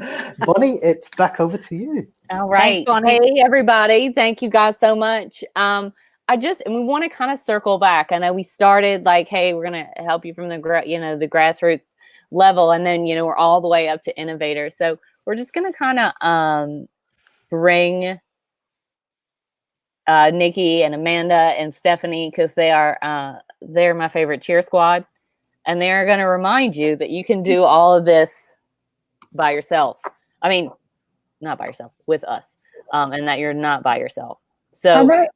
Bonnie, it's back over to you. All right. Thanks, Bonnie. Hey everybody, thank you guys so much. And we want to kind of circle back. I know we started like, hey, we're going to help you from the grassroots level, and then we're all the way up to innovators. So we're just going to kind of bring Nikki and Amanda and Stephanie, because they're my favorite cheer squad, and they're going to remind you that you can do all of this by yourself. I mean, not by yourself, with us, and that you're not by yourself. So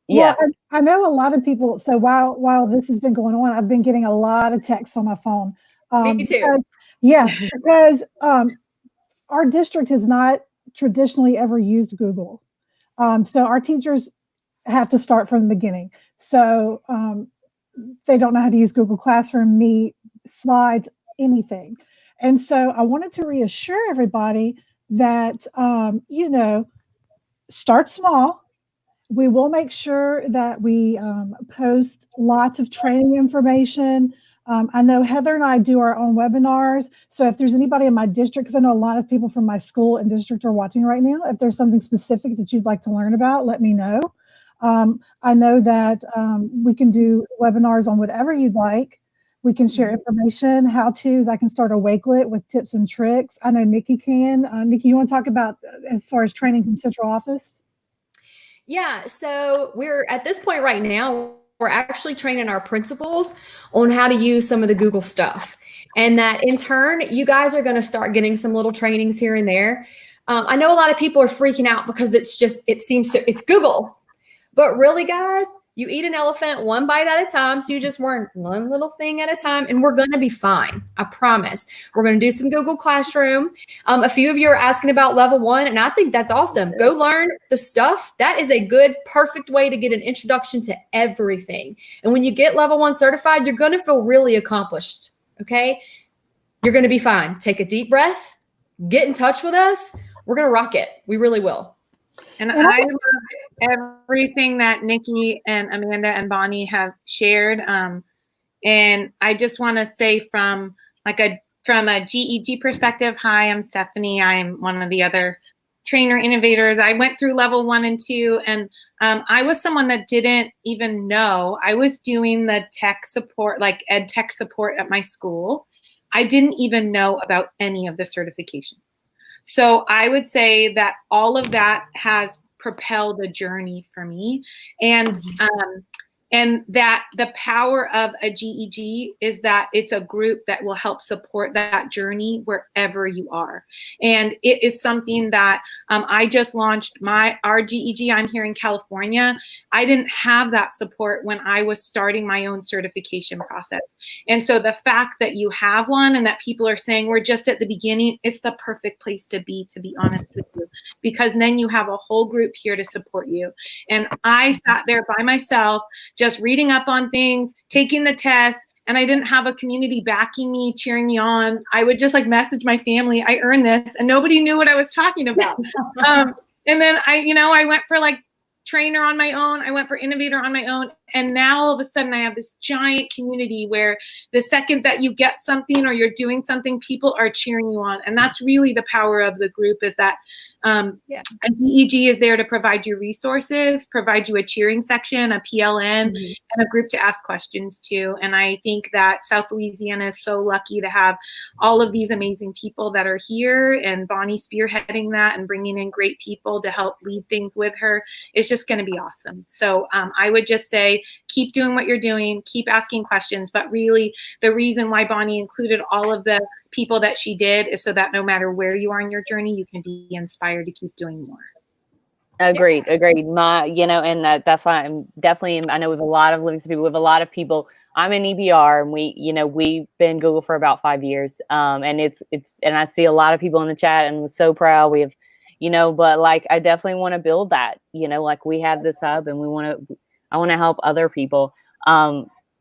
yeah, well, I know a lot of people. So while this has been going on, I've been getting a lot of texts on my phone. Me too. Because our district has not traditionally ever used Google. So our teachers have to start from the beginning. So they don't know how to use Google Classroom, Meet, Slides, anything. And so I wanted to reassure everybody that, start small. We will make sure that we post lots of training information. I know Heather and I do our own webinars. So if there's anybody in my district, because I know a lot of people from my school and district are watching right now, if there's something specific that you'd like to learn about, let me know. I know that we can do webinars on whatever you'd like. We can share information, how-tos. I can start a Wakelet with tips and tricks. I know Nikki can. Nikki, you want to talk about as far as training from central office? Yeah, so we're at this point right now, we're actually training our principals on how to use some of the Google stuff. And that in turn, you guys are going to start getting some little trainings here and there. I know a lot of people are freaking out because it's Google. But really, guys, you eat an elephant one bite at a time. So you just learn one little thing at a time, and we're going to be fine. I promise. We're going to do some Google Classroom. A few of you are asking about level 1, and I think that's awesome. Go learn the stuff. That is a good, perfect way to get an introduction to everything. And when you get level 1 certified, you're going to feel really accomplished. Okay? You're going to be fine. Take a deep breath. Get in touch with us. We're going to rock it. We really will. And I love everything that Nikki and Amanda and Bonnie have shared. And I just want to say from a GEG perspective, hi, I'm Stephanie. I'm one of the other trainer innovators. I went through level 1 and 2, and I was someone that didn't even know. I was doing the tech support, like ed tech support at my school. I didn't even know about any of the certifications. So I would say that all of that has propelled a journey for me. And And that the power of a GEG is that it's a group that will help support that journey wherever you are. And it is something that I just launched our GEG. I'm here in California. I didn't have that support when I was starting my own certification process. And so the fact that you have one and that people are saying we're just at the beginning, it's the perfect place to be honest with you, because then you have a whole group here to support you. And I sat there by myself, just reading up on things, taking the tests, and I didn't have a community backing me, cheering me on. I would just like message my family, I earned this, and nobody knew what I was talking about. And then I went for like trainer on my own. I went for innovator on my own. And now all of a sudden I have this giant community where the second that you get something or you're doing something, people are cheering you on. And that's really the power of the group, is that a GEG is there to provide you resources, provide you a cheering section, a PLN, and a group to ask questions to. And I think that South Louisiana is so lucky to have all of these amazing people that are here, and Bonnie spearheading that and bringing in great people to help lead things with her. It's just going to be awesome. So I would just say, keep doing what you're doing, keep asking questions. But really, the reason why Bonnie included all of the people that she did is so that no matter where you are in your journey, you can be inspired to keep doing more. Agreed. That's why I'm definitely, I know we have a lot of Livingston people, we have a lot of people. I'm in EBR, and we've been Google for about 5 years. And and I see a lot of people in the chat, and I'm so proud. We have, but like, I definitely want to build that, like we have this hub, and I want to help other people.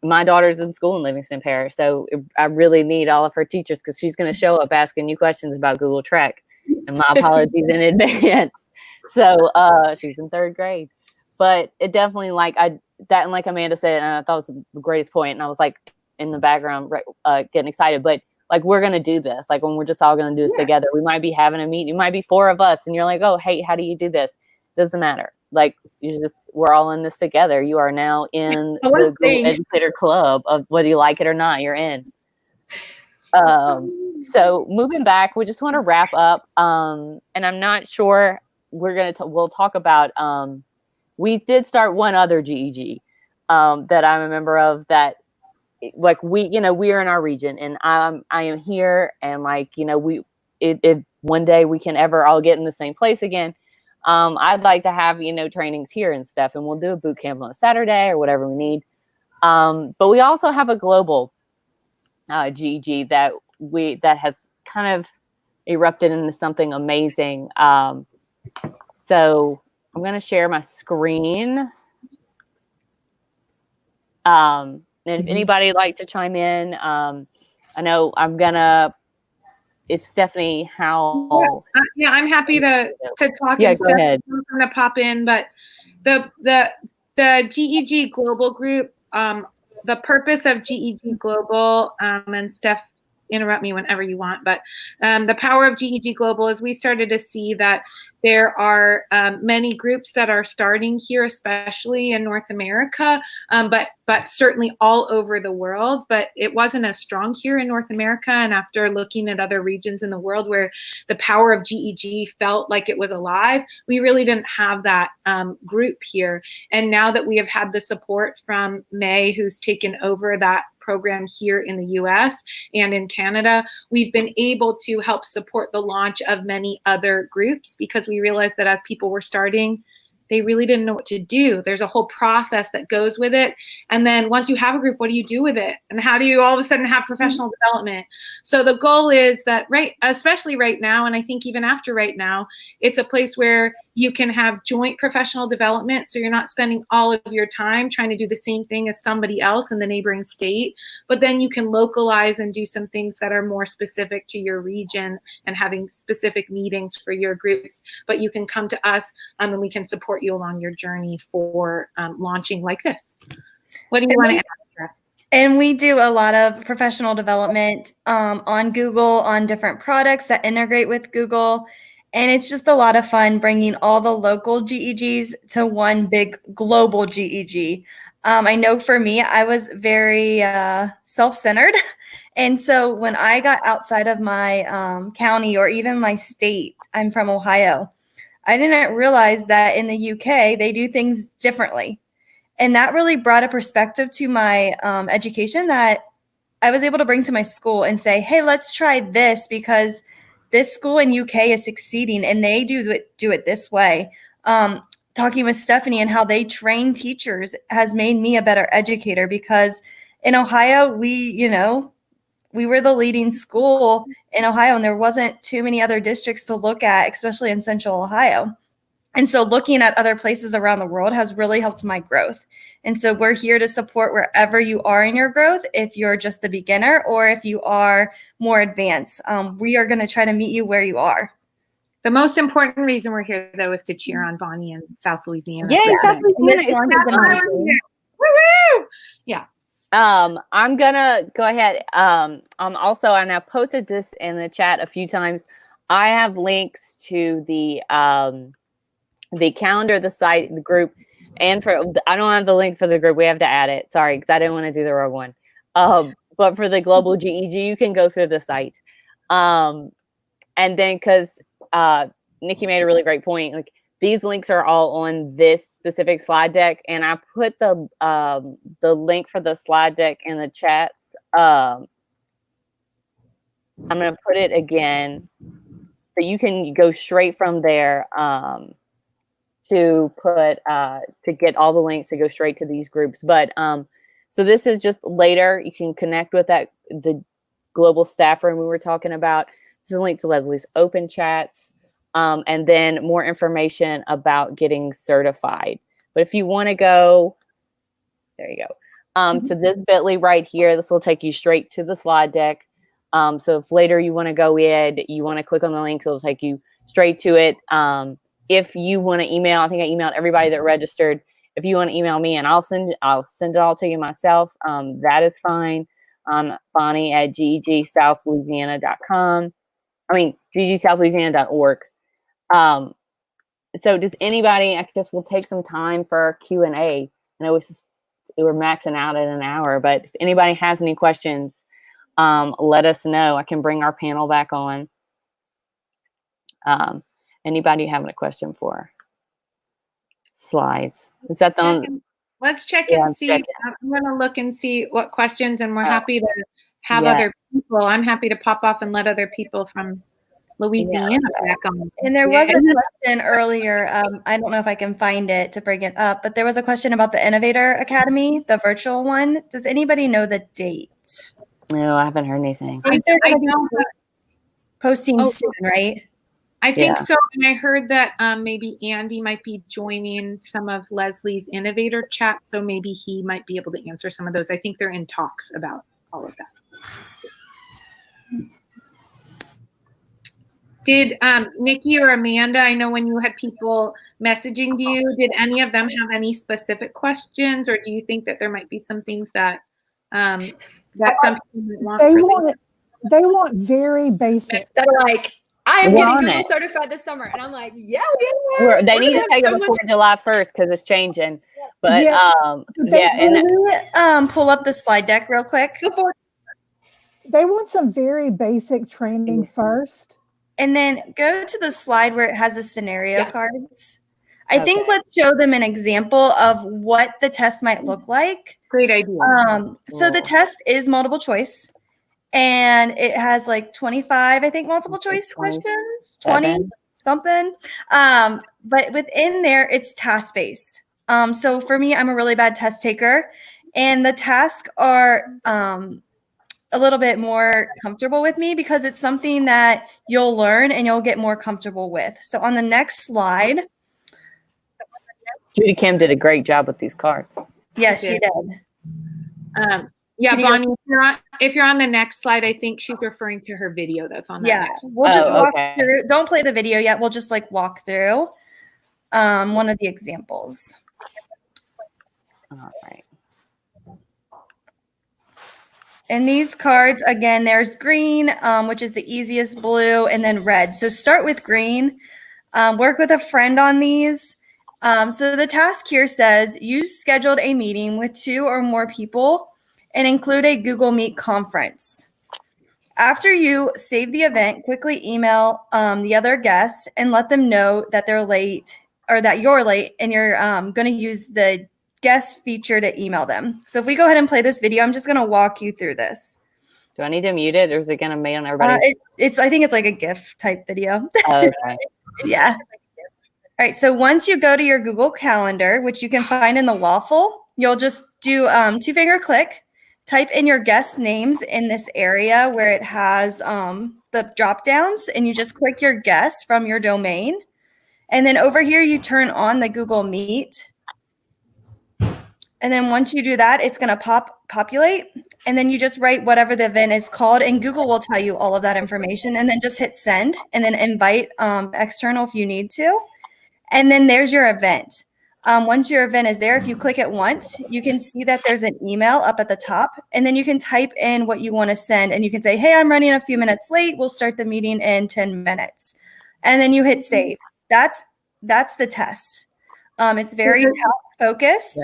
My daughter's in school in Livingston Parish, so I really need all of her teachers, because she's going to show up asking you questions about Google Trek. And my apologies in advance. So she's in 3rd grade, but it definitely and like Amanda said, and I thought it was the greatest point, and I was like in the background getting excited, but like, we're going to do this. Like, when we're just all going to do this together, we might be having a meeting. It might be 4 of us, and you're like, oh, hey, how do you do this? Doesn't matter. Like, we're all in this together. You are now in the Google Educator Club of whether you like it or not, you're in. So moving back, we just want to wrap up. And I'm not sure we'll talk about, we did start one other GEG, that I'm a member of, that like we are in our region, and I am here, and like, if one day we can ever all get in the same place again, I'd like to have, trainings here and stuff, and we'll do a boot camp on a Saturday or whatever we need. But we also have a global GEG that has kind of erupted into something amazing. So I'm going to share my screen. And if anybody would like to chime in, I know it's Stephanie, how. Yeah, I'm happy to talk. Yeah, go ahead. I'm going to pop in, but the GEG Global group, the purpose of GEG Global, and Steph, interrupt me whenever you want, but the power of GEG Global is we started to see that there are many groups that are starting here, especially in North America, but certainly all over the world. But it wasn't as strong here in North America. And after looking at other regions in the world where the power of GEG felt like it was alive, we really didn't have that group here. And now that we have had the support from May, who's taken over that program here in the US and in Canada, we've been able to help support the launch of many other groups, because we realized that as people were starting, they really didn't know what to do. There's a whole process that goes with it. And then once you have a group, what do you do with it? And how do you all of a sudden have professional development? So the goal is that, especially right now, and I think even after right now, it's a place where you can have joint professional development. So you're not spending all of your time trying to do the same thing as somebody else in the neighboring state, but then you can localize and do some things that are more specific to your region and having specific meetings for your groups. But you can come to us and we can support you along your journey for launching like this. What do you want to add? And we do a lot of professional development on Google, on different products that integrate with Google. And it's just a lot of fun bringing all the local GEGs to one big global GEG. I know for me, I was very self-centered. And so when I got outside of my county or even my state, I'm from Ohio, I didn't realize that in the UK, they do things differently. And that really brought a perspective to my education that I was able to bring to my school and say, hey, let's try this because this school in UK is succeeding and they do it this way. Talking with Stephanie and how they train teachers has made me a better educator because in Ohio, we were the leading school in Ohio and there wasn't too many other districts to look at, especially in Central Ohio. And so looking at other places around the world has really helped my growth. And so we're here to support wherever you are in your growth, if you're just a beginner or if you are more advanced. We are going to try to meet you where you are. The most important reason we're here, though, is to cheer on Bonnie in South Louisiana. Yeah, South Louisiana. Woo-woo! Yeah. I'm gonna go ahead. Also, and I've posted this in the chat a few times. I have links to the calendar, the site, the group, and I don't have the link for the group. We have to add it. Sorry, because I didn't want to do the wrong one. But for the Global GEG, you can go through the site. And then because Nikki made a really great point, like these links are all on this specific slide deck, and I put the link for the slide deck in the chats. I'm going to put it again, so you can go straight from there to get all the links to go straight to these groups. But so this is just later. You can connect with the global staff room we were talking about. This is a link to Leslie's open chats. And then more information about getting certified. But if you want to go, there you go, to this bit.ly right here, this will take you straight to the slide deck. So if later you want to go in, you want to click on the links, it'll take you straight to it. If you want to email, I think I emailed everybody that registered. If you want to email me and I'll send it all to you myself, that is fine. Bonnie at GEGSouthLouisiana.com. I mean, GEGSouthLouisiana.org. So does anybody, I guess we'll take some time for Q&A. I know we're maxing out at an hour, but if anybody has any questions, let us know. I can bring our panel back on. Anybody having a question for slides? Is that the Let's check and see. I'm going to look and see what questions, and we're happy to have other people. I'm happy to pop off and let other people from Louisiana back on. And there was a question earlier. I don't know if I can find it to bring it up, but there was a question about the Innovator Academy, the virtual one. Does anybody know the date? No, I haven't heard anything. I think they're posting soon, right? I think so. And I heard that maybe Andy might be joining some of Leslie's Innovator chat, so maybe he might be able to answer some of those. I think they're in talks about all of that. Did Nikki or Amanda, I know when you had people messaging you, did any of them have any specific questions, or do you think that there might be some things that some people want? They want very basic. That are like, I am getting Google certified this summer, and I'm like, yeah, they need to take it before July 1st because it's changing. But pull up the slide deck real quick. They want some very basic training first. And then go to the slide where it has the scenario cards. I think let's show them an example of what the test might look like. Great idea. So the test is multiple choice, and it has like 25, I think, multiple choice questions, 20 something. But within there, it's task-based. So for me, I'm a really bad test taker, and the tasks are a little bit more comfortable with me because it's something that you'll learn and you'll get more comfortable with. So on the next slide. Judy Kim did a great job with these cards. Yes, she did. Bonnie, if you're on the next slide, I think she's referring to her video that's on that next. We'll just walk through. Don't play the video yet. We'll just walk through one of the examples. All right. And these cards, again, there's green, which is the easiest, blue, and then red. So start with green. Work with a friend on these. So the task here says you scheduled a meeting with 2 or more people and include a Google Meet conference. After you save the event, quickly email the other guests and let them know that they're late or that you're late and you're going to use the guest feature to email them. So if we go ahead and play this video, I'm just going to walk you through this. Do I need to mute it, or is it going to be on everybody's? I think it's like a GIF type video. Oh, okay. Yeah. All right. So once you go to your Google Calendar, which you can find in the waffle, you'll just do 2-finger click, type in your guest names in this area where it has the drop downs, and you just click your guest from your domain. And then over here, you turn on the Google Meet. And then once you do that, it's going to populate. And then you just write whatever the event is called, and Google will tell you all of that information. And then just hit send, and then invite external if you need to. And then there's your event. Once your event is there, if you click it once, you can see that there's an email up at the top. And then you can type in what you want to send. And you can say, hey, I'm running a few minutes late. We'll start the meeting in 10 minutes. And then you hit save. That's the test. It's very task focused.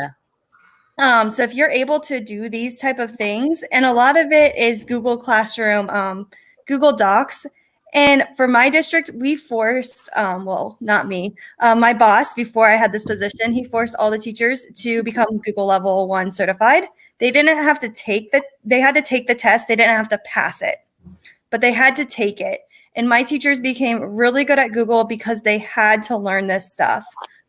Yeah. So if you're able to do these type of things, and a lot of it is Google Classroom, Google Docs. And for my district, we forced, well, not me, my boss, before I had this position, he forced all the teachers to become Google Level 1 certified. They didn't have to they had to take the test. They didn't have to pass it, but they had to take it. And my teachers became really good at Google because they had to learn this stuff.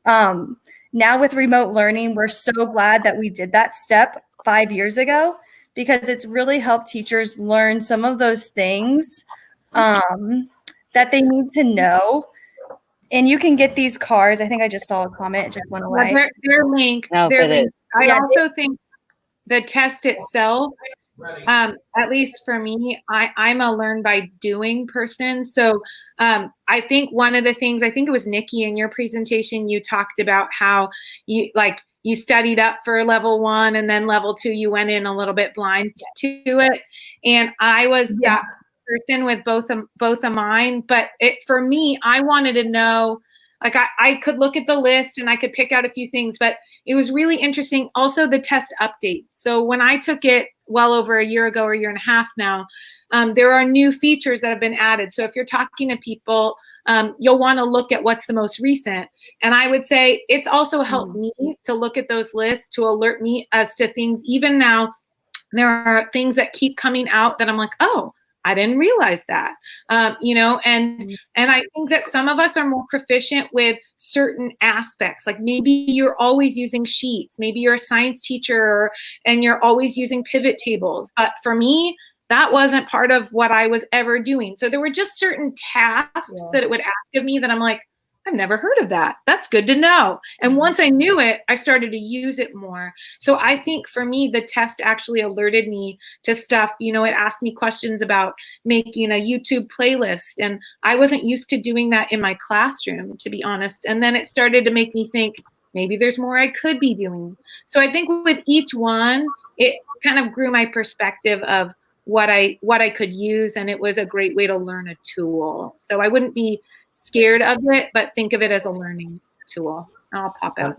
Now with remote learning, we're so glad that we did that step 5 years ago, because it's really helped teachers learn some of those things that they need to know. And you can get these cards. I think I just saw a comment. It just went away. They're linked. No, They're but linked. I also think the test itself, at least for me, I'm a learn by doing person. So I think one of the things, I think it was Nikki in your presentation, you talked about how you studied up for level 1, and then level 2, you went in a little bit blind to it. And I was that person with both of mine. But for me, I wanted to know, like I could look at the list and I could pick out a few things, but it was really interesting. Also the test update. So when I took it well over a year ago or a year and a half now, there are new features that have been added. So if you're talking to people, you'll want to look at what's the most recent. And I would say it's also helped me to look at those lists to alert me as to things. Even now, there are things that keep coming out that I'm like, oh, I didn't realize that, and I think that some of us are more proficient with certain aspects. Like maybe you're always using sheets, maybe you're a science teacher and you're always using pivot tables. But for me, that wasn't part of what I was ever doing. So there were just certain tasks that it would ask of me that I'm like, I've never heard of that. That's good to know. And once I knew it, I started to use it more. So I think for me, the test actually alerted me to stuff. It asked me questions about making a YouTube playlist. And I wasn't used to doing that in my classroom, to be honest. And then it started to make me think, maybe there's more I could be doing. So I think with each one, it kind of grew my perspective of what I could use. And it was a great way to learn a tool. So I wouldn't be scared of it, but think of it as a learning tool. I'll pop out.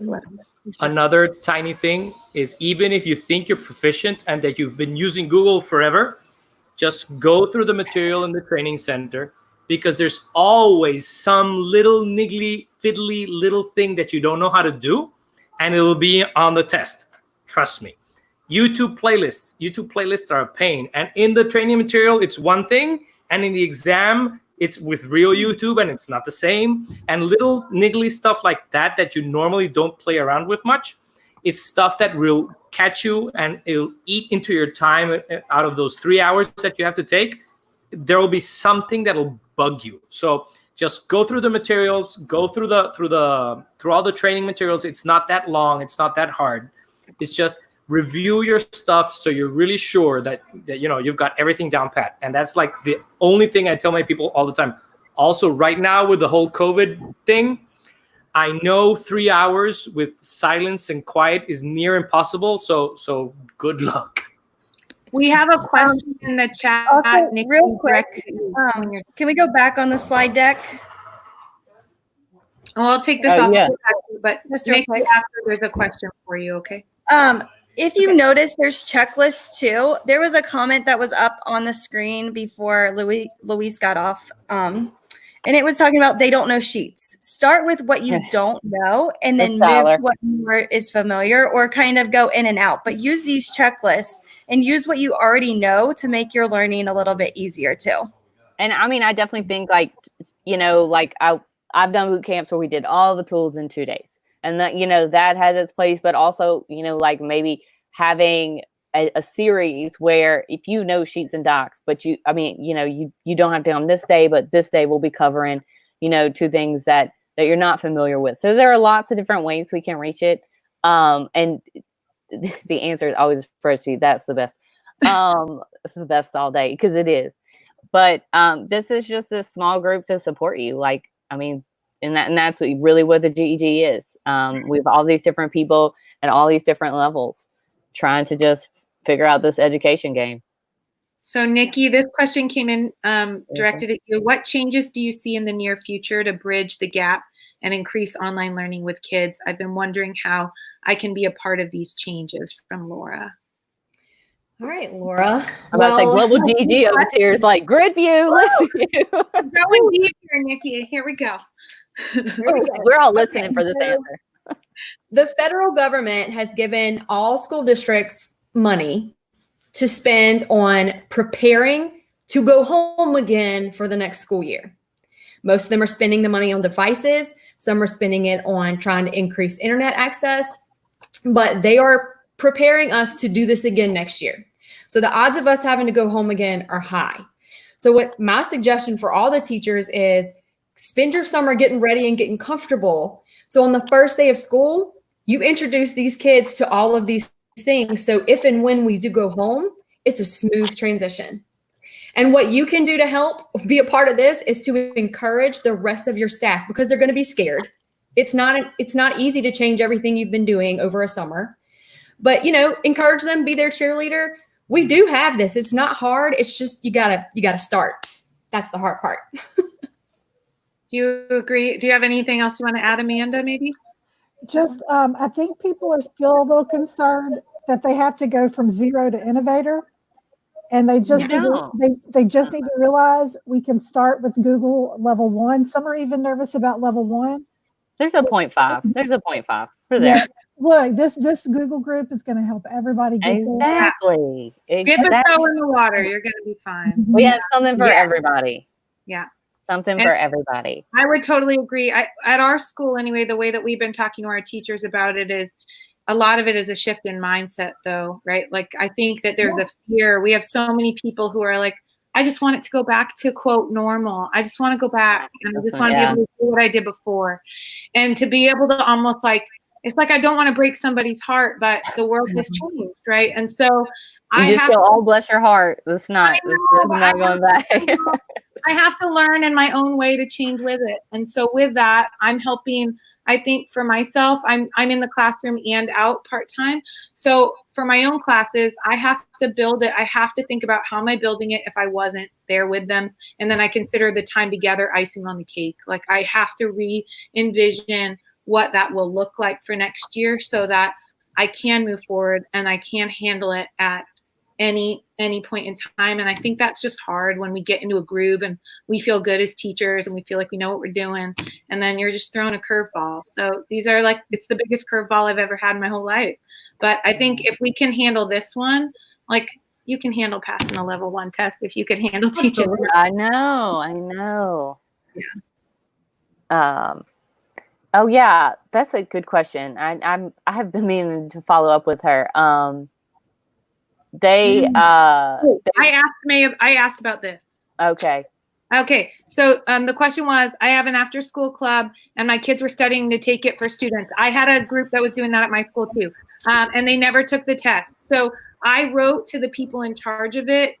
Another tiny thing is, even if you think you're proficient and that you've been using Google forever, just go through the material in the training center, because there's always some little niggly, fiddly little thing that you don't know how to do, and it'll be on the test. Trust me. YouTube playlists are a pain. And in the training material, it's one thing, and in the exam, it's with real YouTube and it's not the same. And little niggly stuff like that you normally don't play around with much, it's stuff that will catch you and it'll eat into your time. Out of those 3 hours that you have to take, there will be something that'll bug you. So just go through the materials, go through all the training materials. It's not that long, it's not that hard. It's just review your stuff so you're really sure that you've got everything down pat. And that's like the only thing I tell my people all the time. Also, right now with the whole COVID thing, I know 3 hours with silence and quiet is near impossible. So good luck. We have a question in the chat. Also, Nikki, real quick, can we go back on the slide deck? Well, I'll take this off. Yeah. But Just real Nikki, quick. after there's a question for you, okay? If you notice, there's checklists too. There was a comment that was up on the screen before Luis got off. And and it was talking about they don't know sheets. Start with what you don't know and then move to what more is familiar, or kind of go in and out. But use these checklists and use what you already know to make your learning a little bit easier too. And I mean, I definitely think like, you know, like I've done boot camps where we did all the tools in 2 days, and that, you know, that has its place, but also, you know, like maybe having a series where if you know sheets and docs, but you don't have to on this day, but this day we'll be covering, you know, 2 things that you're not familiar with. So there are lots of different ways we can reach it. And the answer is always a spreadsheet. That's the best. This is the best all day, because it is. But this is just a small group to support you. Like, I mean, and that's what the GEG is. We have all these different people at all these different levels trying to just figure out this education game. So Nikki, this question came in directed at you. What changes do you see in the near future to bridge the gap and increase online learning with kids? I've been wondering how I can be a part of these changes, from Laura. All right, Laura. I'm about to say Global GEG over here is like grid view. Let's view. Going deep here, Nikki. Here we go. We're all listening for this answer. The federal government has given all school districts money to spend on preparing to go home again for the next school year. Most of them are spending the money on devices. Some are spending it on trying to increase internet access, but they are preparing us to do this again next year. So the odds of us having to go home again are high. So what my suggestion for all the teachers is, spend your summer getting ready and getting comfortable. So on the first day of school, you introduce these kids to all of these things. So if and when we do go home, it's a smooth transition. And what you can do to help be a part of this is to encourage the rest of your staff, because they're going to be scared. It's not easy to change everything you've been doing over a summer, but, you know, encourage them, be their cheerleader. We do have this. It's not hard. It's just, you gotta start. That's the hard part. Do you agree? Do you have anything else you want to add, Amanda, maybe? Just, I think people are still a little concerned that they have to go from 0 to innovator. And they just they just need to realize we can start with Google level 1. Some are even nervous about level 1. There's a 0.5. There's a 0.5. We're there. Yeah. Look, this Google group is going to help everybody get exactly. Dip a toe in the water. You're going to be fine. We have something for everybody. Yeah. Something for everybody. I would totally agree. At our school, anyway, the way that we've been talking to our teachers about it is, a lot of it is a shift in mindset, though, right? Like, I think that there's a fear. We have so many people who are like, I just want it to go back to, quote, normal. I just want to go back, and I just want to be able to do what I did before. And to be able to almost like, it's like, I don't want to break somebody's heart, but the world has changed, right? And so I have to, oh, bless your heart. It's not going back. I have to learn in my own way to change with it. And so with that, I'm helping. I think for myself, I'm in the classroom and out part-time. So for my own classes, I have to build it. I have to think about how am I building it if I wasn't there with them. And then I consider the time together icing on the cake. Like, I have to re-envision what that will look like for next year so that I can move forward and I can handle it at any point in time. And I think that's just hard when we get into a groove and we feel good as teachers and we feel like we know what we're doing, and then you're just throwing a curveball. So these are like, it's the biggest curveball I've ever had in my whole life. But I think if we can handle this one, like, you can handle passing a level 1 test if you can handle teaching. I know. Yeah. Oh yeah, that's a good question. I have been meaning to follow up with her. I asked about this. Okay. So the question was, I have an after school club and my kids were studying to take it for students. I had a group that was doing that at my school too. And they never took the test. So I wrote to the people in charge of it.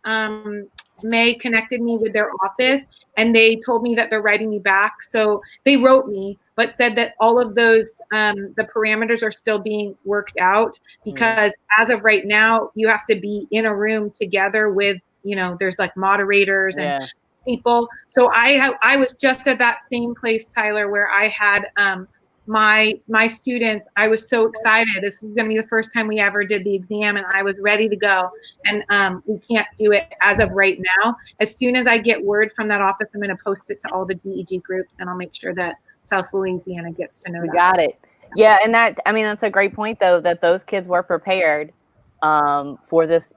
May connected me with their office and they told me that they're writing me back. So they wrote me, but said that all of those, the parameters are still being worked out, because as of right now, you have to be in a room together with, you know, there's like moderators and people. So I was just at that same place, Tyler, where I had my students, I was so excited. This was going to be the first time we ever did the exam, and I was ready to go. And we can't do it as of right now. As soon as I get word from that office, I'm going to post it to all the GEG groups, and I'll make sure that South Louisiana gets to know that. Got it. Yeah, and that's a great point, though, that those kids were prepared for this,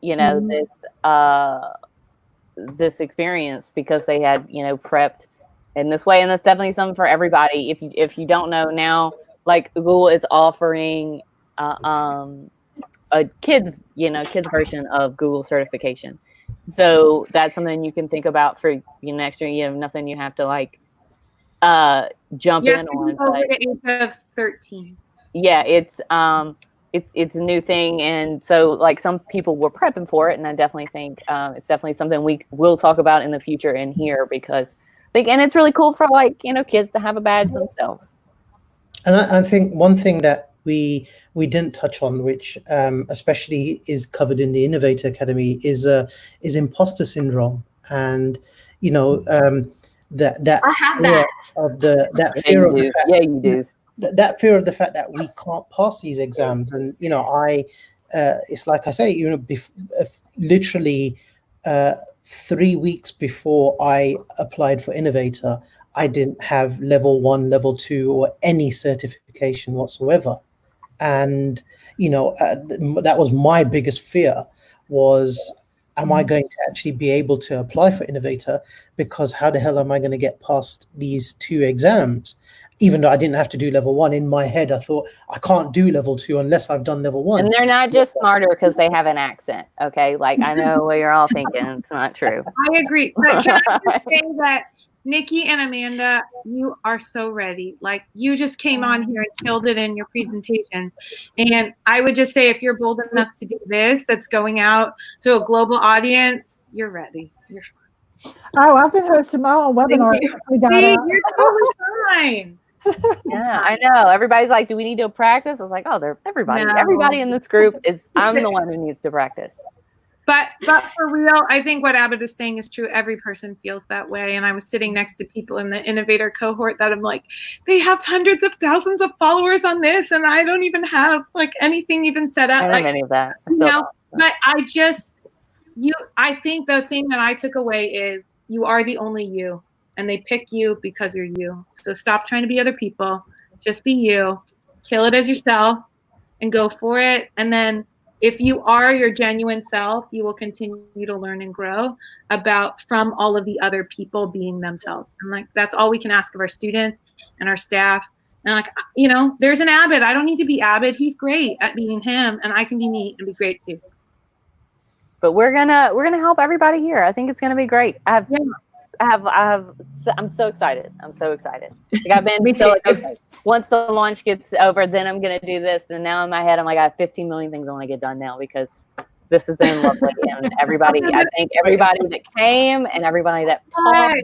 this experience, because they had, prepped in this way. And that's definitely something for everybody. If you don't know now, like Google is offering a kids version of Google certification. So that's something you can think about for next year. You have nothing you have to jump in on. Over the age of 13. Yeah, it's a new thing, and so some people were prepping for it, and I definitely think it's definitely something we will talk about in the future in here, because and it's really cool for kids to have a badge themselves. And I think one thing that we didn't touch on, which especially is covered in the Innovator Academy, is imposter syndrome, and that I have fear that. of that Yeah, fear you of do. the fact, Yeah, you do. that fear of the fact that we can't pass these exams. And it's like I say, literally 3 weeks before I applied for Innovator, I didn't have level 1, level 2, or any certification whatsoever. And that was my biggest fear, was, am I going to actually be able to apply for Innovator? Because how the hell am I going to get past these 2 exams? Even though I didn't have to do level 1, in my head, I thought I can't do level 2 unless I've done level 1. And they're not just smarter because they have an accent. Okay. I know what you're all thinking. It's not true. I agree. But can I just say that Nikki and Amanda, you are so ready. You just came on here and killed it in your presentations. And I would just say, if you're bold enough to do this, that's going out to a global audience, you're ready. You're fine. Oh, I've been hosting my own webinar. You're totally fine. Yeah, I know. Everybody's like, do we need to practice? I was like, everybody in this group I'm the one who needs to practice. But for real, I think what Abbott is saying is true. Every person feels that way. And I was sitting next to people in the Innovator cohort that I'm like, they have hundreds of thousands of followers on this, and I don't even have anything even set up. I don't have any of that. But I think the thing that I took away is you are the only you, and they pick you because you're you. So stop trying to be other people. Just be you. Kill it as yourself and go for it. And then if you are your genuine self, you will continue to learn and grow from all of the other people being themselves. And that's all we can ask of our students and our staff. And there's an Abbott. I don't need to be Abbott. He's great at being him, and I can be me and be great too. But we're gonna help everybody here. I think it's gonna be great. I'm so excited. I'm so excited. I've been Me too. okay, once the launch gets over, then I'm gonna do this. And now in my head, I'm like, I have 15 million things I want to get done now, because this has been lovely. And I think everybody that came and everybody that talked,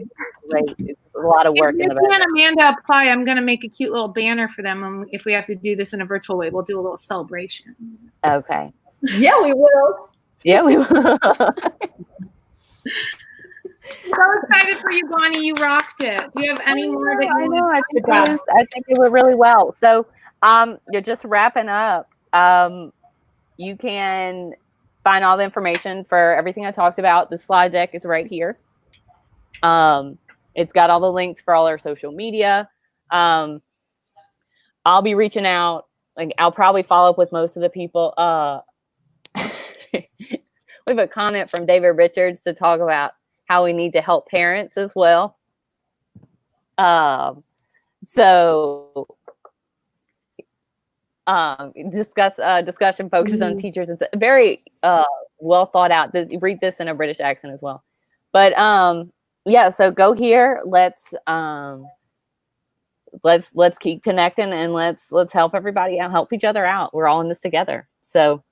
great. It's a lot of work in the back. If Amanda apply, I'm gonna make a cute little banner for them. If we have to do this in a virtual way, we'll do a little celebration. Okay. Yeah, we will. Yeah, we will. So excited for you, Bonnie. You rocked it. Do you have any more that you I think it went really well. So you're just wrapping up. You can find all the information for everything I talked about. The slide deck is right here. It's got all the links for all our social media. I'll be reaching out. I'll probably follow up with most of the people. We have a comment from David Richards to talk about how we need to help parents as well. Discussion focuses on teachers. It's very well thought out. Read this in a British accent as well. But yeah, so go here. Let's keep connecting, and let's help everybody out, help each other out. We're all in this together. So,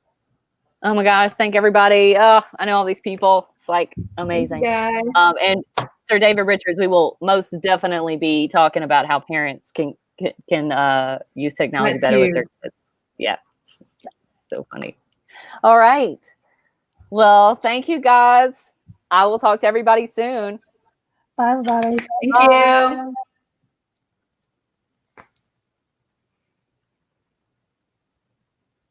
oh my gosh, thank everybody. I know all these people. It's amazing. Yeah. And Sir David Richards, we will most definitely be talking about how parents can use technology better with their kids. Yeah. So funny. All right. Well, thank you guys. I will talk to everybody soon. Bye, everybody. Thank you.